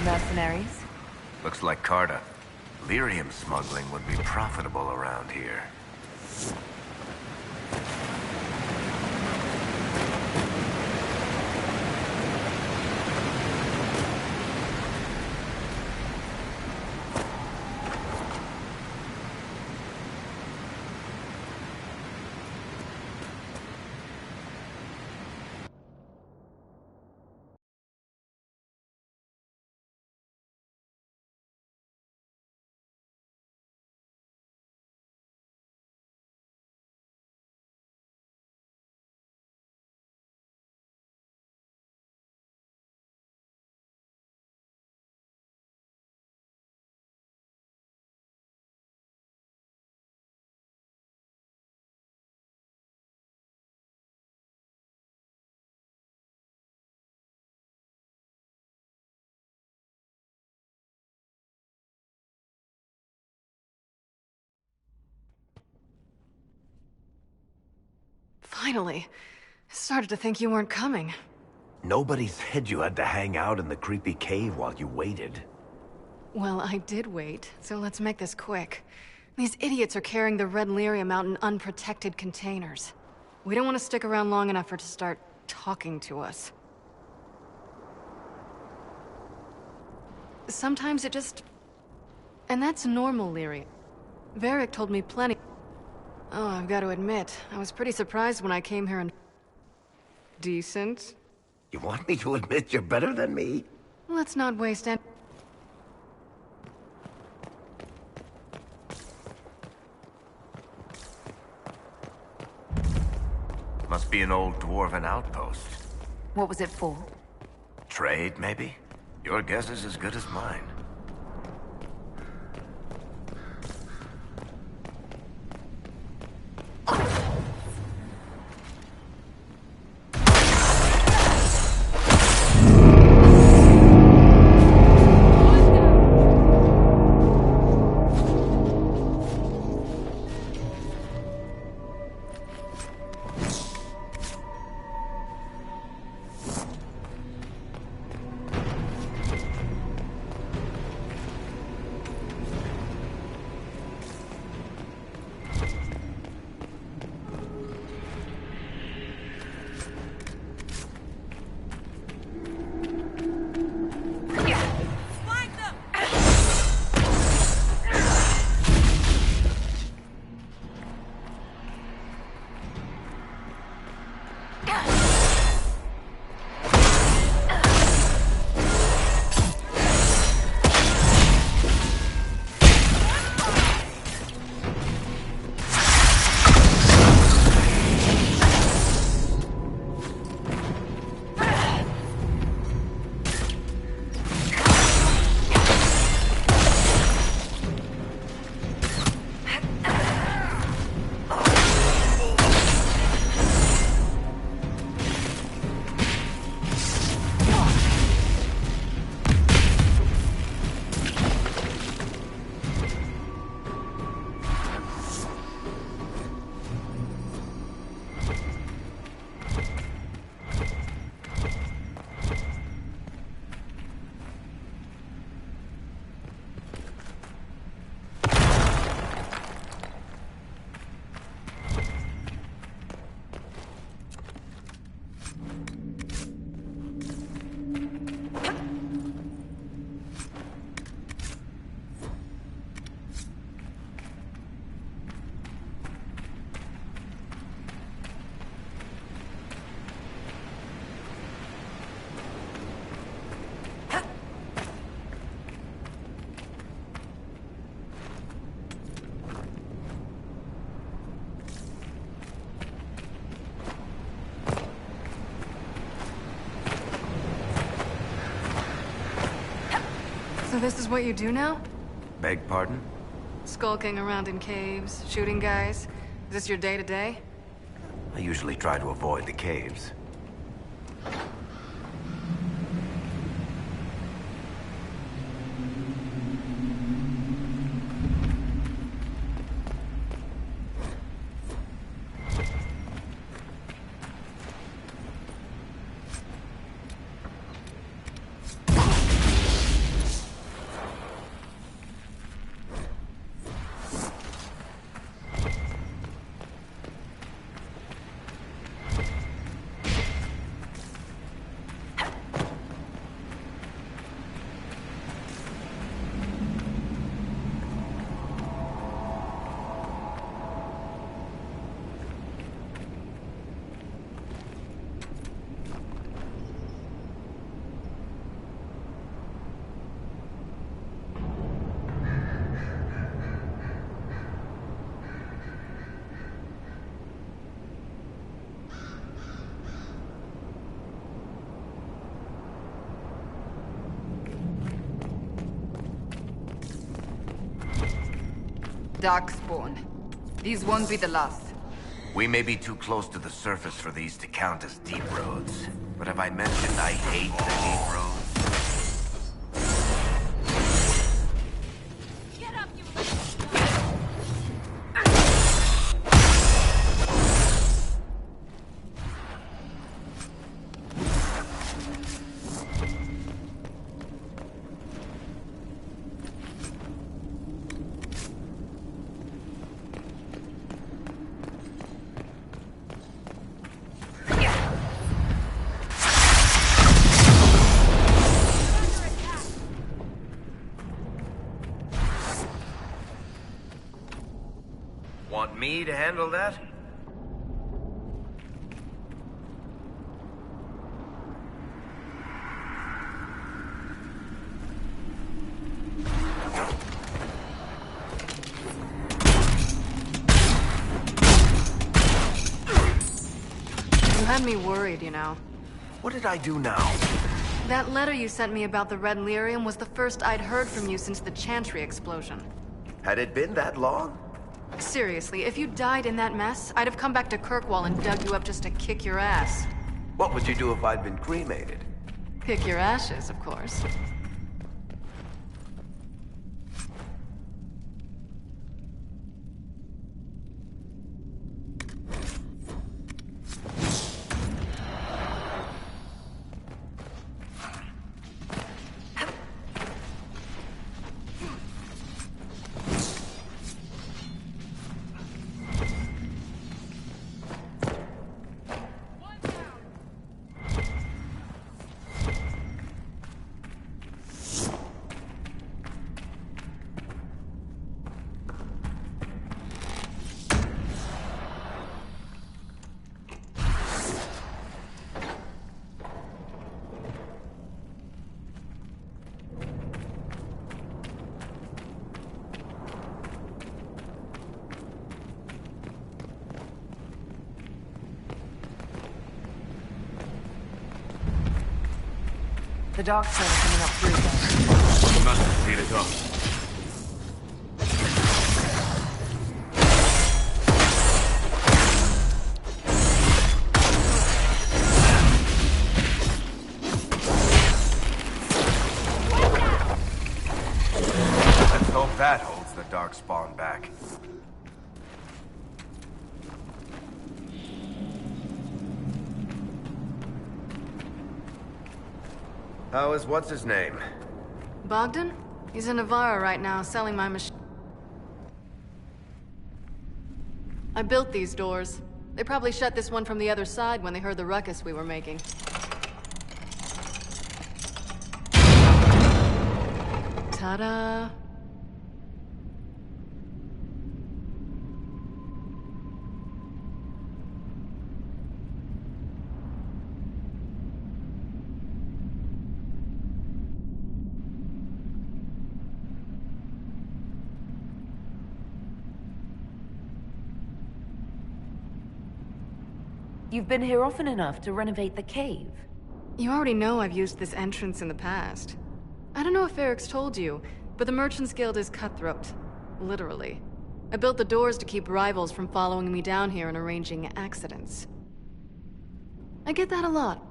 Mercenaries? Looks like Carta. Lyrium smuggling would be profitable around here. Finally. I started to think you weren't coming. Nobody said you had to hang out in the creepy cave while you waited. Well, I did wait, so let's make this quick. These idiots are carrying the Red Lyrium out in unprotected containers. We don't want to stick around long enough for it to start talking to us. Sometimes it just... And that's normal, Lyrium. Varric told me plenty. Oh, I've got to admit, I was pretty surprised when I came here and... Decent? You want me to admit you're better than me? Let's not waste any... Must be an old dwarven outpost. What was it for? Trade, maybe? Your guess is as good as mine. So this is what you do now? Beg pardon? Skulking around in caves, shooting guys? Is this your day-to-day? I usually try to avoid the caves. Darkspawn. These won't be the last. We may be too close to the surface for these to count as deep roads. But have I mentioned I hate the deep roads? Want me to handle that? You had me worried, you know. What did I do now? That letter you sent me about the Red Lyrium was the first I'd heard from you since the Chantry explosion. Had it been that long? Seriously, if you died in that mess, I'd have come back to Kirkwall and dug you up just to kick your ass. What would you do if I'd been cremated? Pick your ashes, of course. The Darkspawn are coming up through there. You must have seen it all. Let's hope that holds the Darkspawn back. How is what's-his-name? Bogdan? He's in Navarra right now, selling my machine. I built these doors. They probably shut this one from the other side when they heard the ruckus we were making. Ta-da! You've been here often enough to renovate the cave. You already know I've used this entrance in the past. I don't know if Eric's told you, but the Merchants Guild is cutthroat. Literally. I built the doors to keep rivals from following me down here and arranging accidents. I get that a lot.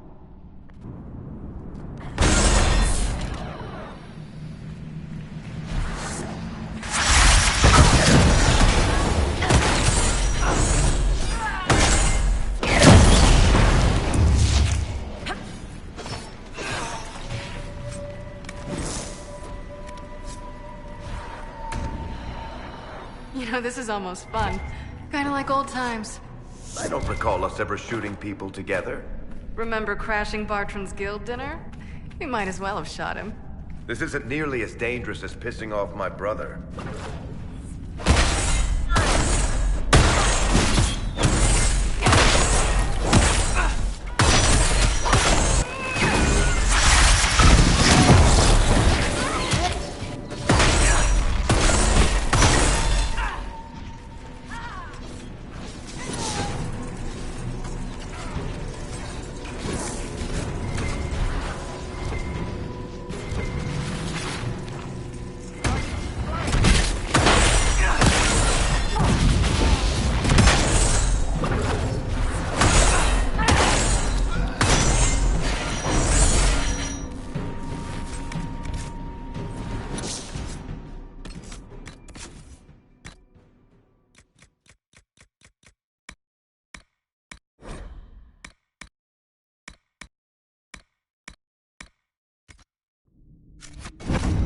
You know, this is almost fun. Kinda like old times. I don't recall us ever shooting people together. Remember crashing Bartran's guild dinner? We might as well have shot him. This isn't nearly as dangerous as pissing off my brother.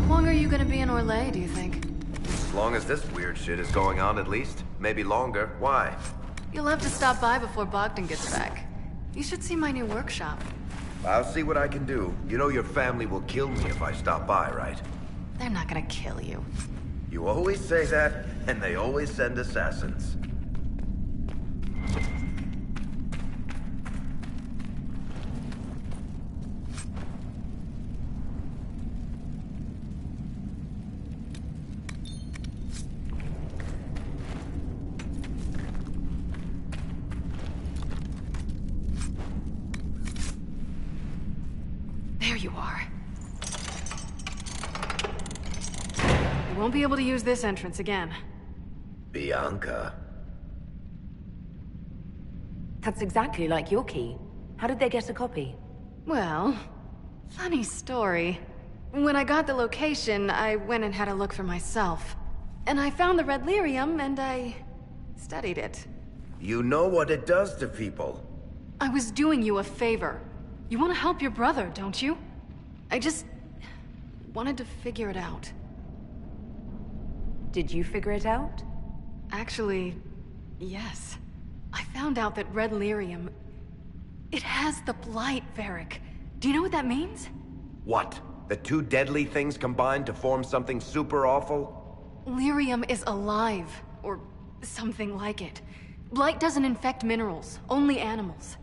How long are you gonna be in Orlais, do you think? As long as this weird shit is going on, at least. Maybe longer. Why? You'll have to stop by before Bogdan gets back. You should see my new workshop. I'll see what I can do. You know your family will kill me if I stop by, right? They're not gonna kill you. You always say that, and they always send assassins. you are. You won't be able to use this entrance again. Bianca. That's exactly like your key. How did they get a copy? Well, funny story. When I got the location, I went and had a look for myself. And I found the Red Lyrium, and I studied it. You know what it does to people. I was doing you a favor. You want to help your brother, don't you? I just wanted to figure it out. Did you figure it out? Actually, yes. I found out that Red Lyrium... it has the Blight, Varric. Do you know what that means? What? The two deadly things combined to form something super awful? Lyrium is alive, or something like it. Blight doesn't infect minerals, only animals.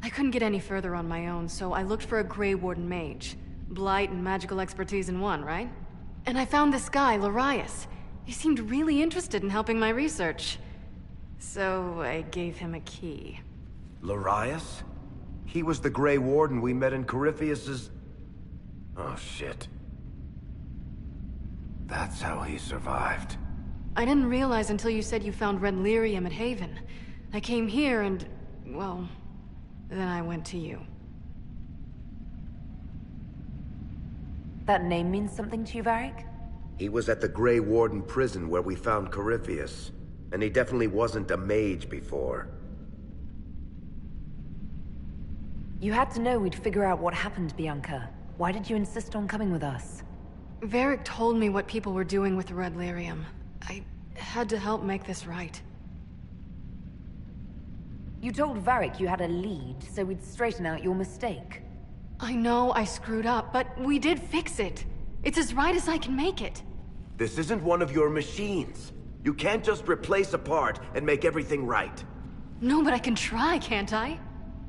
I couldn't get any further on my own, so I looked for a Grey Warden mage. Blight and magical expertise in one, right? And I found this guy, Larius. He seemed really interested in helping my research. So I gave him a key. Larius? He was the Grey Warden we met in Corypheus's... Oh, shit. That's how he survived. I didn't realize until you said you found Red Lyrium at Haven. I came here and... well... then I went to you. That name means something to you, Varric? He was at the Grey Warden prison where we found Corypheus. And he definitely wasn't a mage before. You had to know we'd figure out what happened, Bianca. Why did you insist on coming with us? Varric told me what people were doing with the Red Lyrium. I had to help make this right. You told Varric you had a lead, so we'd straighten out your mistake. I know I screwed up, but we did fix it. It's as right as I can make it. This isn't one of your machines. You can't just replace a part and make everything right. No, but I can try, can't I?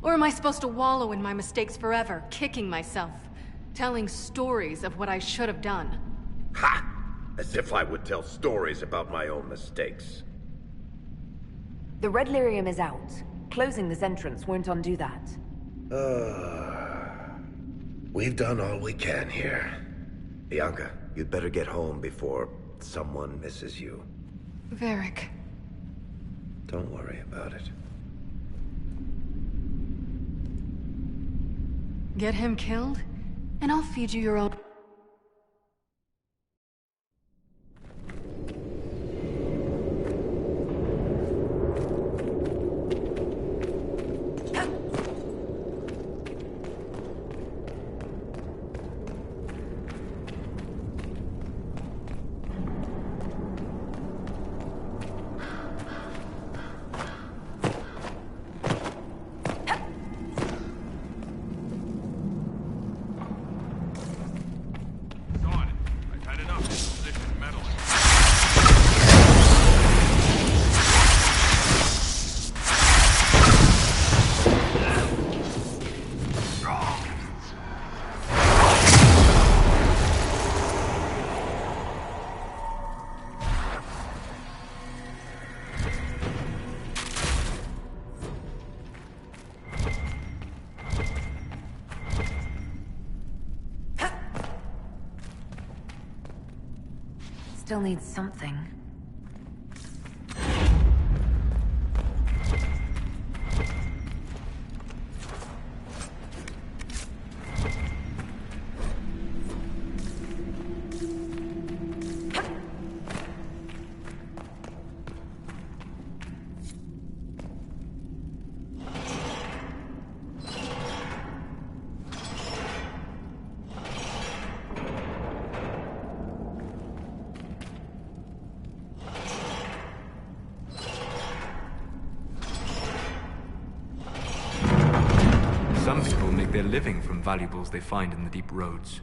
Or am I supposed to wallow in my mistakes forever, kicking myself? Telling stories of what I should have done? Ha! As if I would tell stories about my own mistakes. The Red Lyrium is out. Closing this entrance won't undo that. We've done all we can here. Bianca, you'd better get home before someone misses you. Varric. Don't worry about it. Get him killed, and I'll feed you your own... Still needs something. Some people make their living from valuables they find in the deep roads.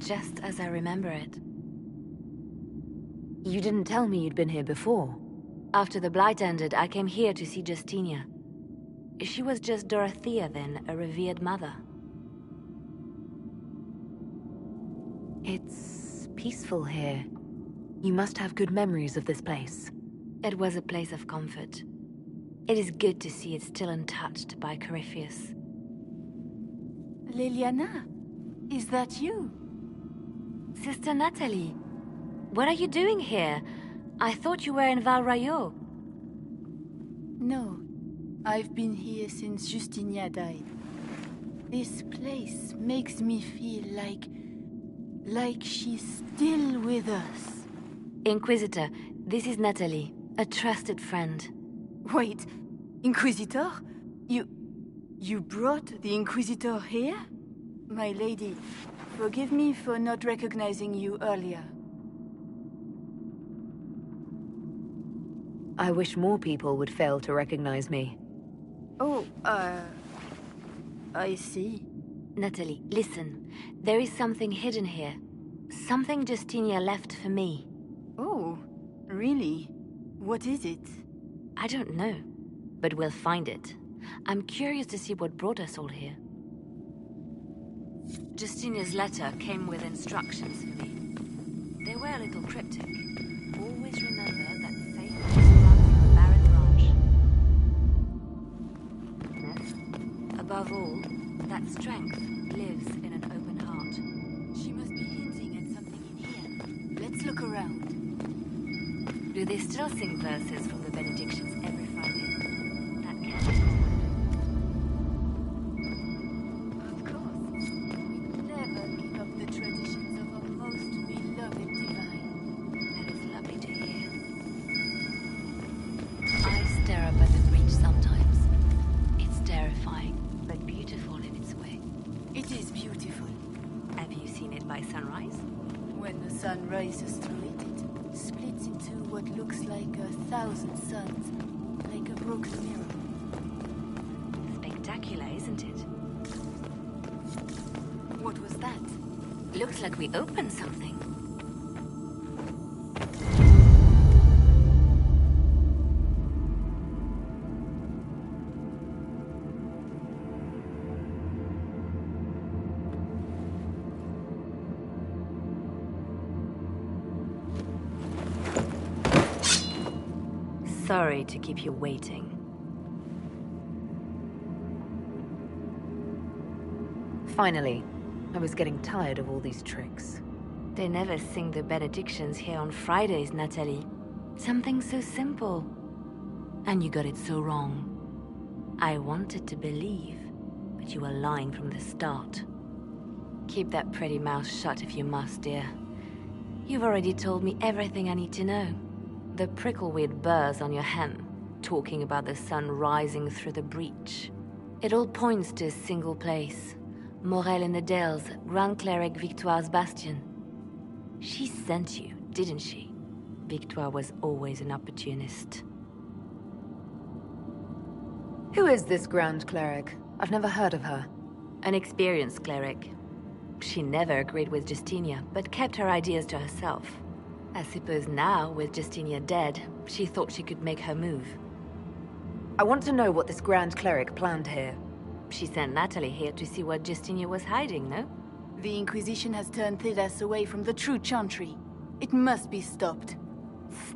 just as I remember it. You didn't tell me you'd been here before. After the Blight ended, I came here to see Justinia. She was just Dorothea then, a revered mother. It's peaceful here. You must have good memories of this place. It was a place of comfort. It is good to see it still untouched by Corypheus. Leliana, is that you? Sister Natalie, what are you doing here? I thought you were in Val Rayo. No, I've been here since Justinia died. This place makes me feel like she's still with us. Inquisitor, this is Natalie, a trusted friend. Wait, Inquisitor? You brought the Inquisitor here? My lady, forgive me for not recognizing you earlier. I wish more people would fail to recognize me. Oh, I see. Natalie, listen. There is something hidden here. Something Justinia left for me. Oh, really? What is it? I don't know, but we'll find it. I'm curious to see what brought us all here. Justinia's letter came with instructions for me. They were a little cryptic. Always remember that faith is far from a barren branch. Above all, that strength lives in an open heart. She must be hinting at something in here. Let's look around. Do they still sing verses from the benedictions every Friday? That can't be. Of course. We never give up the traditions of our most beloved divine. That is lovely to hear. I stare up at the breach sometimes. It's terrifying, but beautiful in its way. It is beautiful. Have you seen it by sunrise? When the sun rises through it, it splits into what looks like 1,000 suns, like a broken mirror. Spectacular, isn't it? What was that? Looks like we opened something. Sorry to keep you waiting. Finally, I was getting tired of all these tricks. They never sing the benedictions here on Fridays, Natalie. Something so simple. And you got it so wrong. I wanted to believe, but you were lying from the start. Keep that pretty mouth shut if you must, dear. You've already told me everything I need to know. The prickleweed burrs on your hem, talking about the sun rising through the breach. It all points to a single place. Morel in the Dales, Grand Cleric Victoire's bastion. She sent you, didn't she? Victoire was always an opportunist. Who is this Grand Cleric? I've never heard of her. An experienced cleric. She never agreed with Justinia, but kept her ideas to herself. I suppose now, with Justinia dead, she thought she could make her move. I want to know what this Grand Cleric planned here. She sent Natalie here to see what Justinia was hiding, no? The Inquisition has turned Thedas away from the true Chantry. It must be stopped.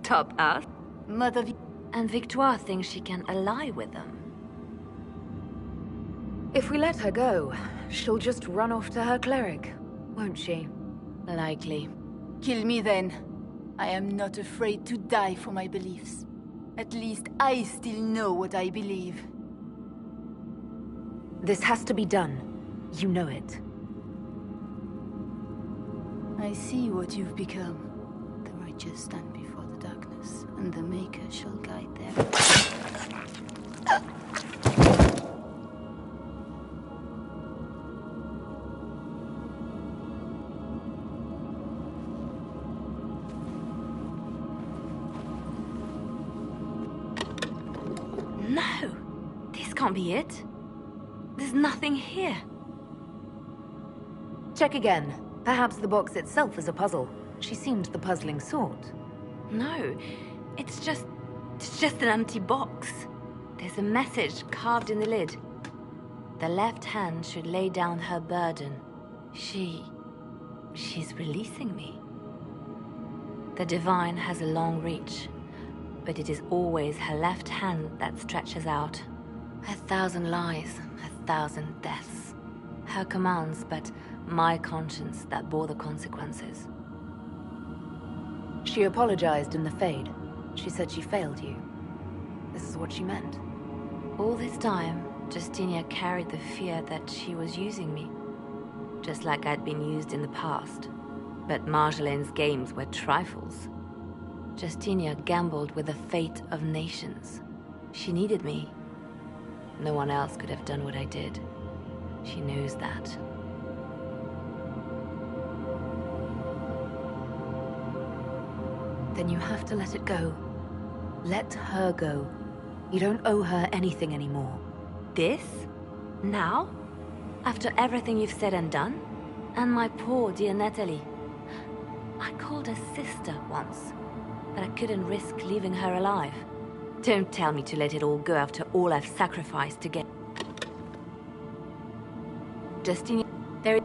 Stop us? Mother And Victoire thinks she can ally with them. If we let her go, she'll just run off to her cleric, won't she? Likely. Kill me then. I am not afraid to die for my beliefs. At least I still know what I believe. This has to be done. You know it. I see what you've become. The righteous stand before the darkness, and the Maker shall guide them. No! This can't be it. There's nothing here. Check again. Perhaps the box itself is a puzzle. She seemed the puzzling sort. No, it's just an empty box. There's a message carved in the lid. The left hand should lay down her burden. She's releasing me. The divine has a long reach, but it is always her left hand that stretches out. 1,000 lies, 1,000 deaths. Her commands, but my conscience that bore the consequences. She apologized in the Fade. She said she failed you. This is what she meant. All this time, Justinia carried the fear that she was using me. Just like I'd been used in the past. But Marjolaine's games were trifles. Justinia gambled with the fate of nations. She needed me. No one else could have done what I did. She knows that. Then you have to let it go. Let her go. You don't owe her anything anymore. This? Now? After everything you've said and done? And my poor dear Natalie. I called her sister once, but I couldn't risk leaving her alive. Don't tell me to let it all go after all I've sacrificed to get... Justinia, there...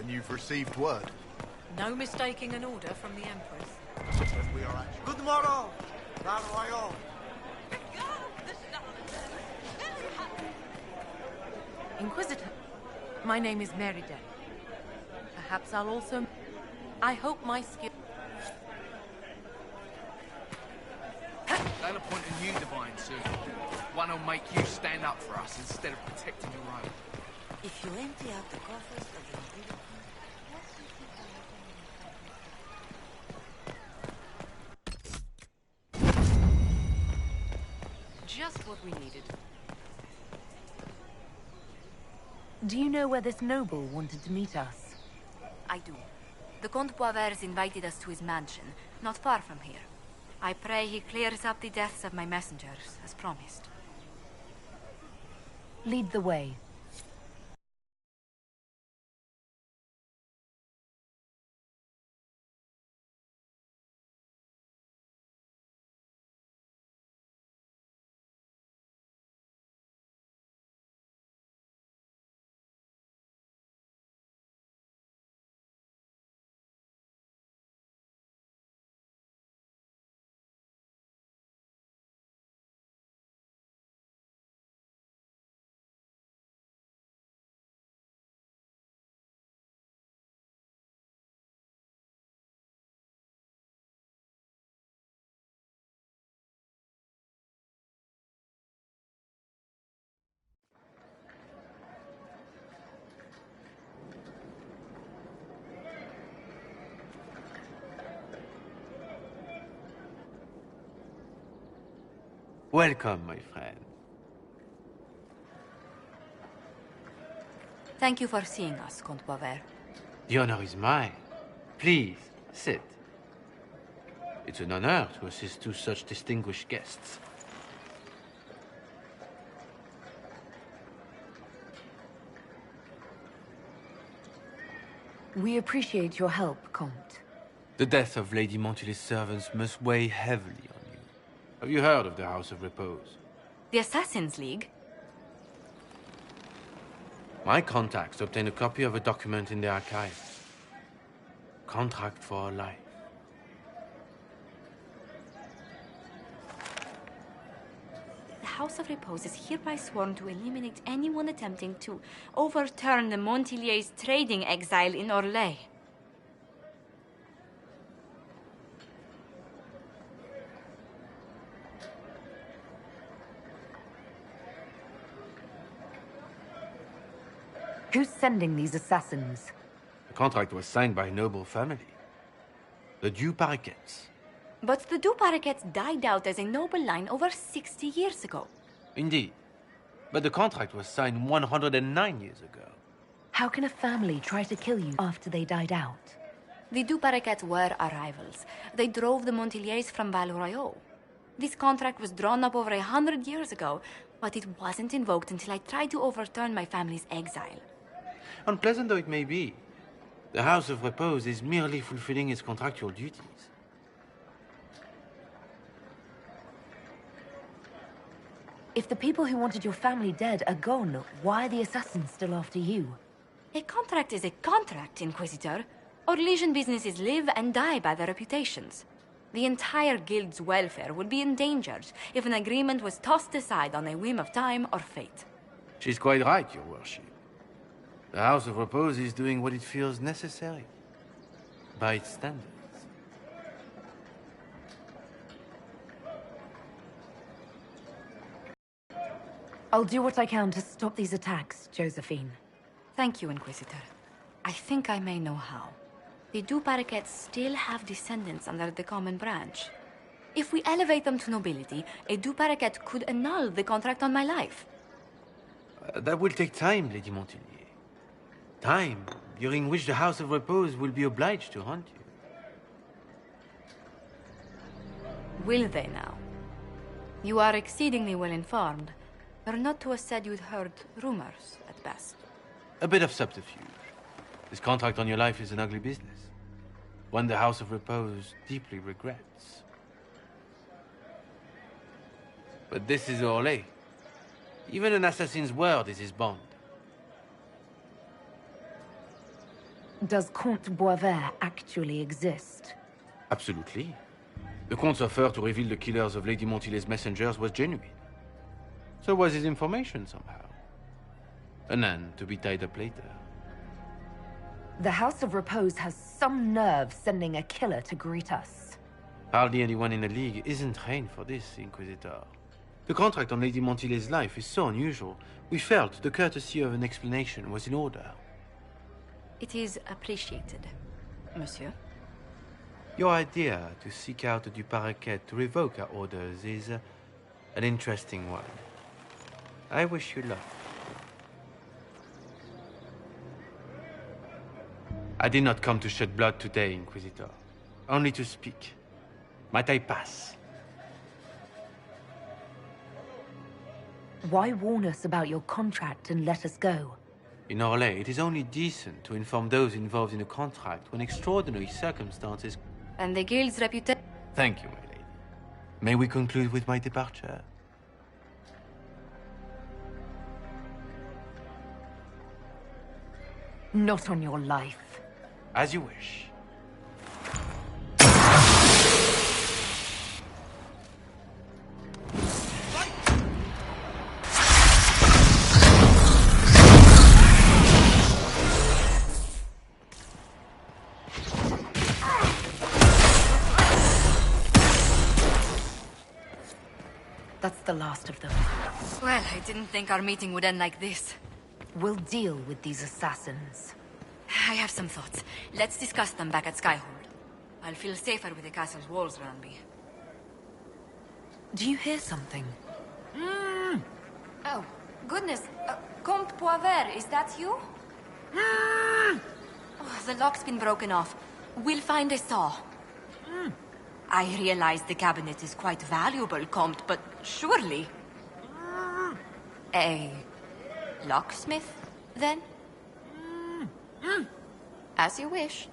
You've received word. No mistaking an order from the Empress. Then we are actually... Good morrow, Val Royal. Inquisitor, my name is Merida. Perhaps I'll also... I hope my skill... They'll appoint a new divine soon. One who'll make you stand up for us instead of protecting your own. If you empty out the coffers of the Imperial... Just what we needed. Do you know where this noble wanted to meet us? I do. The Comte Boisvert invited us to his mansion, not far from here. I pray he clears up the deaths of my messengers, as promised. Lead the way. Welcome, my friend. Thank you for seeing us, Comte Boisvert. The honor is mine. Please, sit. It's an honor to assist two such distinguished guests. We appreciate your help, Comte. The death of Lady Montily's servants must weigh heavily on you. Have you heard of the House of Repose? The Assassin's League? My contacts obtained a copy of a document in the archives. Contract for life. The House of Repose is hereby sworn to eliminate anyone attempting to overturn the Montily's trading exile in Orlais. Who's sending these assassins? The contract was signed by a noble family. The Du Paraquets. But the Du Paraquets died out as a noble line over 60 years ago. Indeed. But the contract was signed 109 years ago. How can a family try to kill you after they died out? The Du Paraquets were our rivals. They drove the Montiliers from Val Royeaux. This contract was drawn up over 100 years ago, but it wasn't invoked until I tried to overturn my family's exile. Unpleasant though it may be, the House of Repose is merely fulfilling its contractual duties. If the people who wanted your family dead are gone, why are the assassins still after you? A contract is a contract, Inquisitor. Orlesian businesses live and die by their reputations. The entire guild's welfare would be endangered if an agreement was tossed aside on a whim of time or fate. She's quite right, Your Worship. The House of Repose is doing what it feels necessary, by its standards. I'll do what I can to stop these attacks, Josephine. Thank you, Inquisitor. I think I may know how. The Du Paraquets still have descendants under the common branch. If we elevate them to nobility, a Du Paraquet could annul the contract on my life. That will take time, Lady Montilyet. Time during which the House of Repose will be obliged to hunt you. Will they now? You are exceedingly well informed. You're not to have said you'd heard rumors, at best. A bit of subterfuge. This contract on your life is an ugly business. One the House of Repose deeply regrets. But this is Orlais. Even an assassin's word is his bond. Does Comte Boisvert actually exist? Absolutely. The Comte's offer to reveal the killers of Lady Montily's messengers was genuine. So was his information somehow. An end to be tied up later. The House of Repose has some nerve sending a killer to greet us. Hardly anyone in the League isn't trained for this, Inquisitor. The contract on Lady Montily's life is so unusual, we felt the courtesy of an explanation was in order. It is appreciated, Monsieur. Your idea to seek out the Du Paraquet to revoke our orders is an interesting one. I wish you luck. I did not come to shed blood today, Inquisitor. Only to speak. Might I pass? Why warn us about your contract and let us go? In Orlais, it is only decent to inform those involved in a contract when extraordinary circumstances... And the guild's reputation... Thank you, my lady. May we conclude with my departure? Not on your life. As you wish. That's the last of them. Well, I didn't think our meeting would end like this. We'll deal with these assassins. I have some thoughts. Let's discuss them back at Skyhold. I'll feel safer with the castle's walls around me. Do you hear something? Oh, goodness. Comte Poivert, is that you? Oh, the lock's been broken off. We'll find a saw. I realize the cabinet is quite valuable, Comte, but surely... A locksmith, then? As you wish.